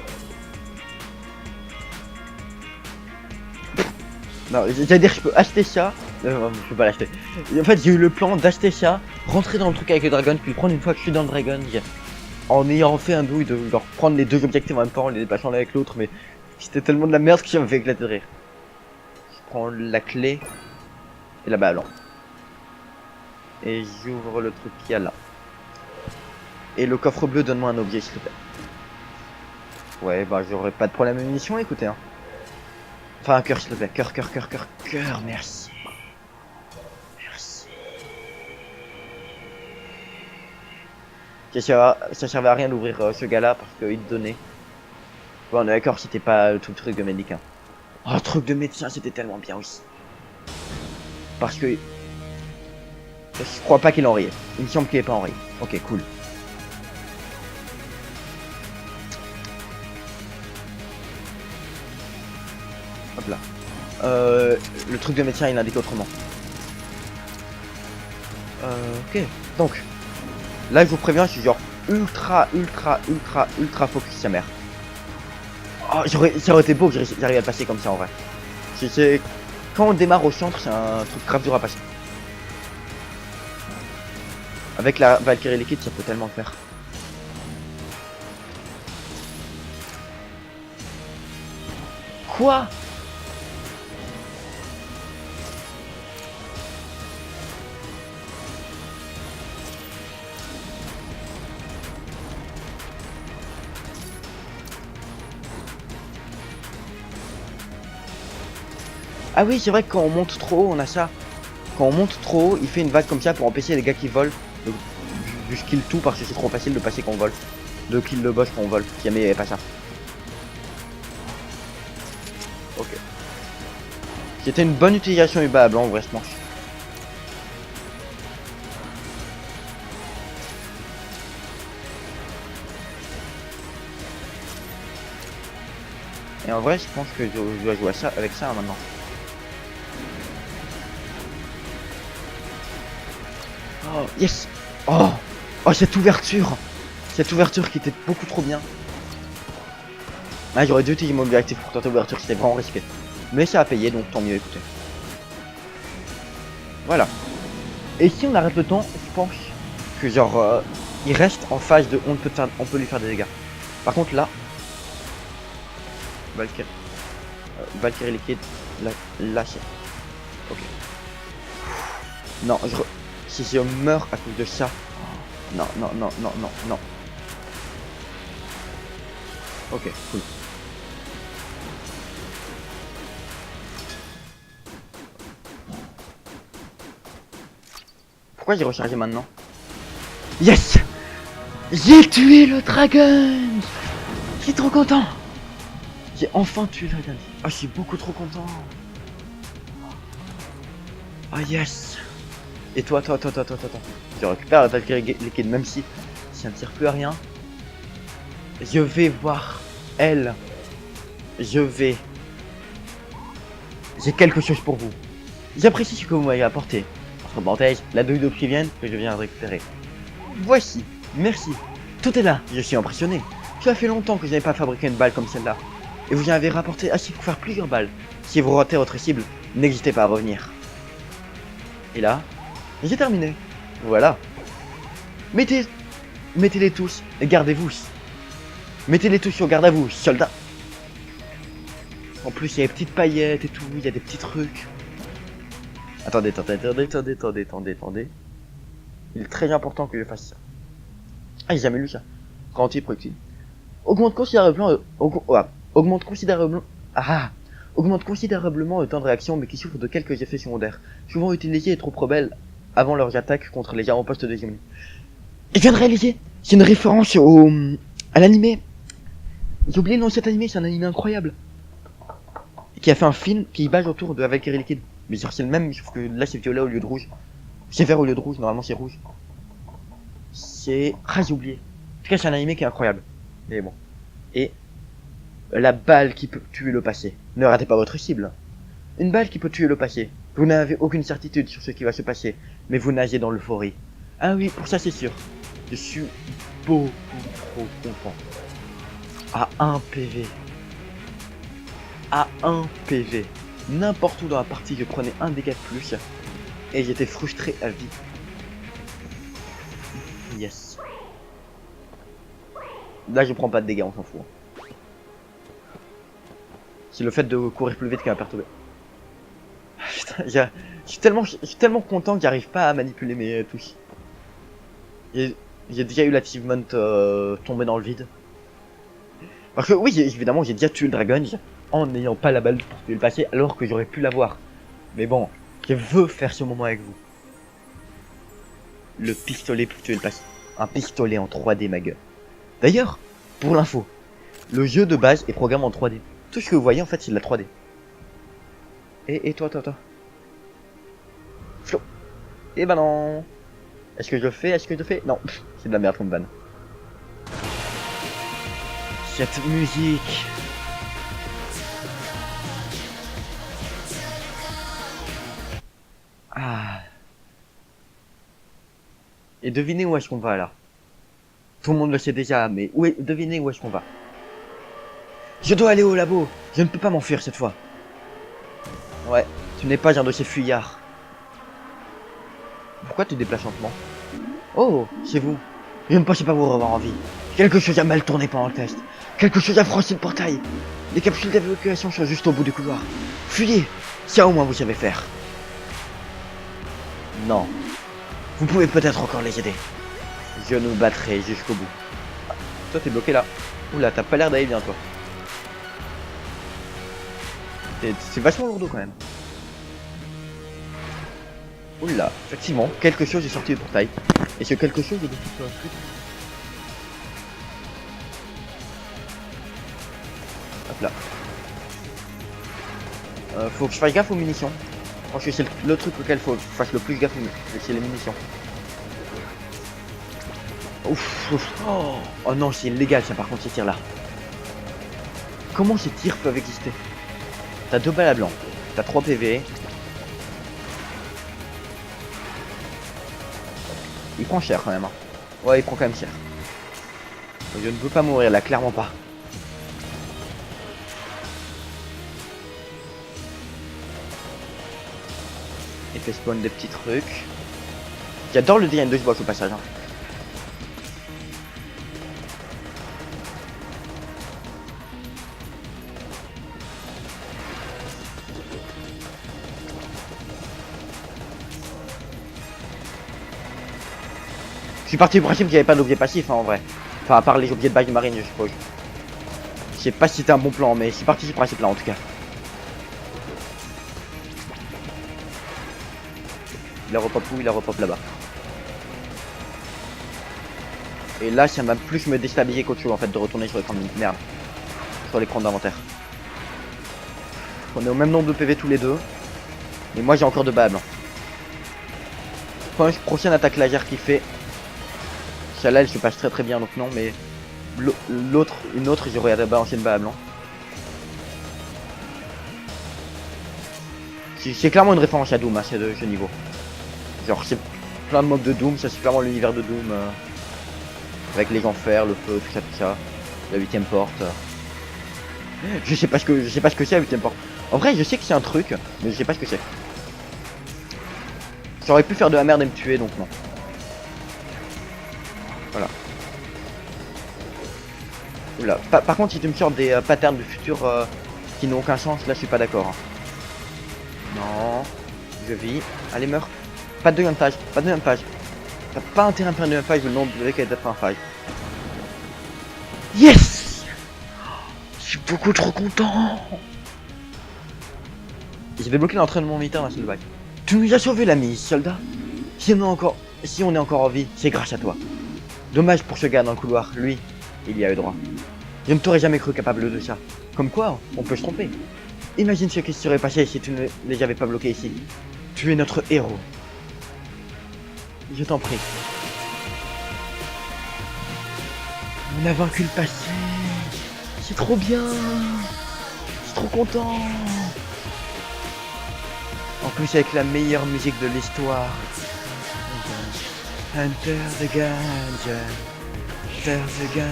S1: Non, j'allais dire je peux acheter ça. Je peux pas l'acheter. En fait, j'ai eu le plan d'acheter ça, rentrer dans le truc avec le dragon, puis prendre une fois que je suis dans le dragon, en ayant fait un douille de leur prendre les deux objectifs en même temps, les déplaçant l'un avec l'autre, mais c'était tellement de la merde que ça me fait éclater de rire. Je prends la clé et la balle. Et j'ouvre le truc qu'il y a là. Et le coffre bleu, donne-moi un objet s'il te plaît. Ouais, bah j'aurais pas de problème de munitions, écoutez. Hein. Enfin, un cœur s'il te plaît. Cœur, merci. Merci. Ça servait à rien d'ouvrir ce gars-là parce qu'il te donnait. Bon, on est d'accord, c'était pas tout le truc de médecin. Oh, le truc de médecin, c'était tellement bien aussi. Parce que... Je crois pas qu'il est enrayé. Il me semble qu'il est pas enrayé. Ok, cool. Hop là. Le truc de médecin, il indique autrement. Ok. Donc, là, je vous préviens, je suis genre ultra focus sa mère. Oh, ça aurait été beau que j'arrive à passer comme ça en vrai. Quand on démarre au centre, c'est un truc grave dur à passer. Avec la Valkyrie liquide, ça peut tellement le faire. Quoi? Ah oui, c'est vrai que quand on monte trop haut, on a ça. Quand on monte trop haut, il fait une vague comme ça pour empêcher les gars qui volent de kill tout parce que c'est trop facile de passer quand on vole. De kill le boss quand on vole, si jamais il n'y avait pas ça. Ok. C'était une bonne utilisation du bas blanc en vrai ce manche. Et en vrai, je pense que je dois jouer à ça avec ça maintenant. Oh, yes! Oh! Oh, cette ouverture! Cette ouverture qui était beaucoup trop bien. Ah, j'aurais dû utiliser mon objectif pour tenter l'ouverture, c'était vraiment risqué. Mais ça a payé, donc tant mieux, écoutez. Voilà. Et si on arrête le temps, je pense que genre... il reste en phase de on peut lui faire des dégâts. Par contre là, Valkyrie liquide, là c'est. Ok. Non, si je meurs à cause de ça. Non, non, non, non, non, non. Ok, cool. Pourquoi j'ai rechargé maintenant? Yes! J'ai tué le dragon! Je suis trop content! J'ai enfin tué le dragon. Ah, je suis beaucoup trop content. Ah, yes! Et toi. Je récupère la Valkyrie liquide, même si ça ne sert plus à rien. Je vais voir elle. J'ai quelque chose pour vous. J'apprécie ce que vous m'avez apporté. Entre parenthèses, la douille d'obsidienne que je viens de récupérer. Voici, merci. Tout est là, je suis impressionné. Ça fait longtemps que je n'avais pas fabriqué une balle comme celle-là. Et vous en avez rapporté assez pour faire plusieurs balles. Si vous ratez votre cible, n'hésitez pas à revenir. Et là, j'ai terminé. Voilà. Mettez-les tous et gardez-vous. Mettez-les tous sur garde à vous, soldats. En plus, il y a des petites paillettes et tout, il y a des petits trucs. Attendez. Il est très important que je fasse ça. Ah, j'ai jamais lu ça. Rentier projectile. Augmente considérablement le temps de réaction, mais qui souffre de quelques effets secondaires, souvent utilisés et trop rebelles avant leurs attaques contre les avant-postes de ennemis. Je viens de réaliser, c'est une référence à l'animé. J'ai oublié le nom de cet animé, c'est un animé incroyable. Qui a fait un film qui base autour de la Valkyrie liquide. Mais c'est le même, sauf que là c'est violet au lieu de rouge. C'est vert au lieu de rouge, normalement c'est rouge. Ah, j'ai oublié. En tout cas, c'est un animé qui est incroyable. Mais bon. Et la balle qui peut tuer le passé. Ne ratez pas votre cible. Une balle qui peut tuer le passé. Vous n'avez aucune certitude sur ce qui va se passer, mais vous nagez dans l'euphorie. Ah oui, pour ça c'est sûr. Je suis beaucoup trop content. À 1 PV. À 1 PV. N'importe où dans la partie, je prenais un dégât de plus. Et j'étais frustré à vie. Yes. Là, je prends pas de dégâts, on s'en fout. C'est le fait de courir plus vite qui m'a perturbé. Putain, je suis tellement content que j'arrive pas à manipuler mes touches. J'ai déjà eu l'achievement tombé dans le vide. Parce que oui, évidemment, j'ai déjà tué le dragon en n'ayant pas la balle pour tuer le passé, alors que j'aurais pu l'avoir. Mais bon, je veux faire ce moment avec vous. Le pistolet pour tuer le passé. Un pistolet en 3D, ma gueule. D'ailleurs, pour l'info, le jeu de base est programmé en 3D. Tout ce que vous voyez, en fait, c'est de la 3D. Et toi. Flo. Eh ben non. Est-ce que je fais Non, c'est de la merde comme vanne. Cette musique. Ah. Et devinez où est-ce qu'on va là. Tout le monde le sait déjà, mais devinez où est-ce qu'on va. Je dois aller au labo. Je ne peux pas m'enfuir cette fois. Ouais, tu n'es pas un de ces fuyards. Pourquoi tu te déplaces lentement? Oh, c'est vous. Je ne pensais pas vous revoir en vie. Quelque chose a mal tourné pendant le test. Quelque chose a franchi le portail. Les capsules d'évacuation sont juste au bout du couloir. Fuyez. Ça au moins vous savez faire. Non. Vous pouvez peut-être encore les aider. Je nous battrai jusqu'au bout. Ah, toi t'es bloqué là. Oula, t'as pas l'air d'aller bien toi. C'est vachement lourd quand même. Oula, effectivement, quelque chose est sorti du portail. Et ce quelque chose est depuis sur un truc. Hop là. Faut que je fasse gaffe aux munitions. Je pense que c'est le truc auquel faut que je fasse le plus gaffe, c'est les munitions. Ouf. Oh non, c'est illégal ça par contre ces tirs là. Comment ces tirs peuvent exister? T'as 2 balles à blanc, t'as 3 PV. Il prend cher quand même. Hein. Ouais, il prend quand même cher. Je ne veux pas mourir là, clairement pas. Il fait spawn des petits trucs. J'adore le design de ce boss au passage. Hein. Je suis parti du principe qu'il n'y avait pas d'objet passif, hein, en vrai. Enfin, à part les objets de base de marine, je suppose. Je sais pas si c'était un bon plan, mais je suis parti du principe là, en tout cas. Il a repop où? Il a repop là-bas. Et là, ça m'a plus me déstabiliser qu'autre chose, en fait, de retourner sur l'écran de merde. Sur l'écran d'inventaire. On est au même nombre de PV tous les deux. Mais moi, j'ai encore de balles. Prochaine attaque laser qui fait. Celle-là, elle se passe très très bien, donc non, mais l'autre, une autre, j'aurais à balancer une balle à blanc. C'est clairement une référence à Doom, hein, ce niveau. Genre, c'est plein de mobs de Doom, ça c'est clairement l'univers de Doom. Avec les enfers, le feu, tout ça. La 8ème porte. Je sais pas ce que c'est la 8ème porte. En vrai, je sais que c'est un truc, mais je sais pas ce que c'est. J'aurais pu faire de la merde et me tuer, donc non. Voilà. Oula. Par contre, si tu me sors des patterns du futur qui n'ont aucun sens, là je suis pas d'accord. Hein. Non. Je vis. Allez, meurs. Pas de deuxième phase. Pas de deuxième phase. T'as pas intérêt à me faire une deuxième phase, le nom de qu'elle d'être un phase. Yes! Je suis beaucoup trop content. J'ai débloqué l'entraînement militaire dans la salle de bac. Tu nous as sauvé l'ami, soldat. Si on est encore en vie, c'est grâce à toi. Dommage pour ce gars dans le couloir, lui, il y a eu droit. Je ne t'aurais jamais cru capable de ça. Comme quoi, on peut se tromper. Imagine ce qui se serait passé si tu ne les avais pas bloqués ici. Tu es notre héros. Je t'en prie. On a vaincu le passé. C'est trop bien. Je suis trop content. En plus avec la meilleure musique de l'histoire. Hunter the Gungeon. Hunter the Gungeon.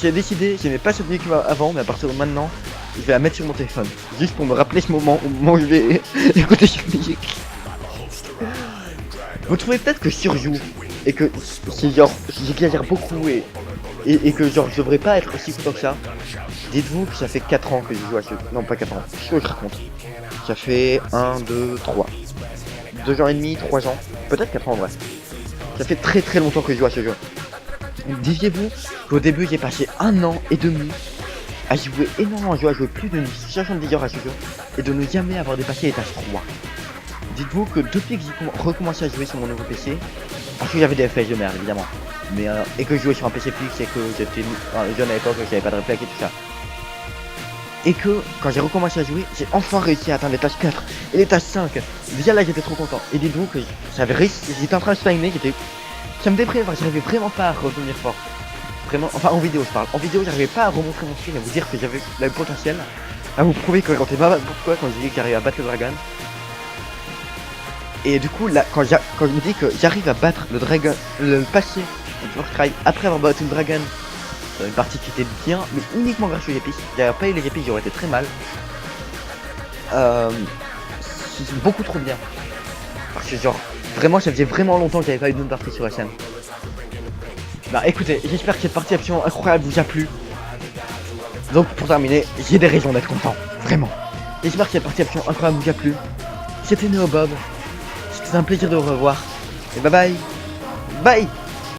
S1: J'ai décidé, j'aimais pas cette musique avant, mais à partir de maintenant, je vais la mettre sur mon téléphone. Juste pour me rappeler ce moment où je vais écouter cette musique. Vous trouvez peut-être que je surjoue et que c'est genre j'exagère beaucoup et que genre je devrais pas être aussi content que ça. Dites-vous que ça fait 4 ans que je joue à ce jeu. Non, pas 4 ans, qu'est-ce que je raconte? Ça fait 1, 2, 3. 2 ans et demi, 3 ans, peut-être 4 ans en vrai. Ça fait très très longtemps que je joue à ce jeu. Disiez-vous qu'au début j'ai passé 1 an et demi à jouer énormément, à jouer plus de 70 heures à ce jeu et de ne jamais avoir dépassé l'étage 3. Dites-vous que depuis que j'ai recommencé à jouer sur mon nouveau PC, parce que j'avais des FPS de merde évidemment, mais et que je jouais sur un PC fixe et que j'étais jeune à l'époque, j'avais pas de réflexe et tout ça. Et que quand j'ai recommencé à jouer, j'ai enfin réussi à atteindre l'étage 4 et l'étage 5. Déjà là j'étais trop content. Et dites-vous que j'avais réussi, j'étais en train de timer, ça me déprimait, j'arrivais vraiment pas à revenir fort. Vraiment, enfin en vidéo je parle. En vidéo j'arrivais pas à remontrer mon screen, à vous dire que j'avais le potentiel, à vous prouver que quand quand je dis que j'arrive à battre le dragon. Et du coup là, quand je me dis que j'arrive à battre le dragon, le passer de Far Cry après avoir battu le dragon, une partie qui était bien, mais uniquement grâce aux épices. Si j'avais pas eu les épices, j'aurais été très mal. C'est beaucoup trop bien. Parce que genre, vraiment, ça faisait vraiment longtemps que j'avais pas eu de bonne partie sur la chaîne. Bah écoutez, j'espère que cette partie absolument incroyable vous a plu. Donc pour terminer, j'ai des raisons d'être content, vraiment. J'espère que cette partie absolument incroyable vous a plu. C'était Neobob. C'était un plaisir de vous revoir. Et bye bye. Bye.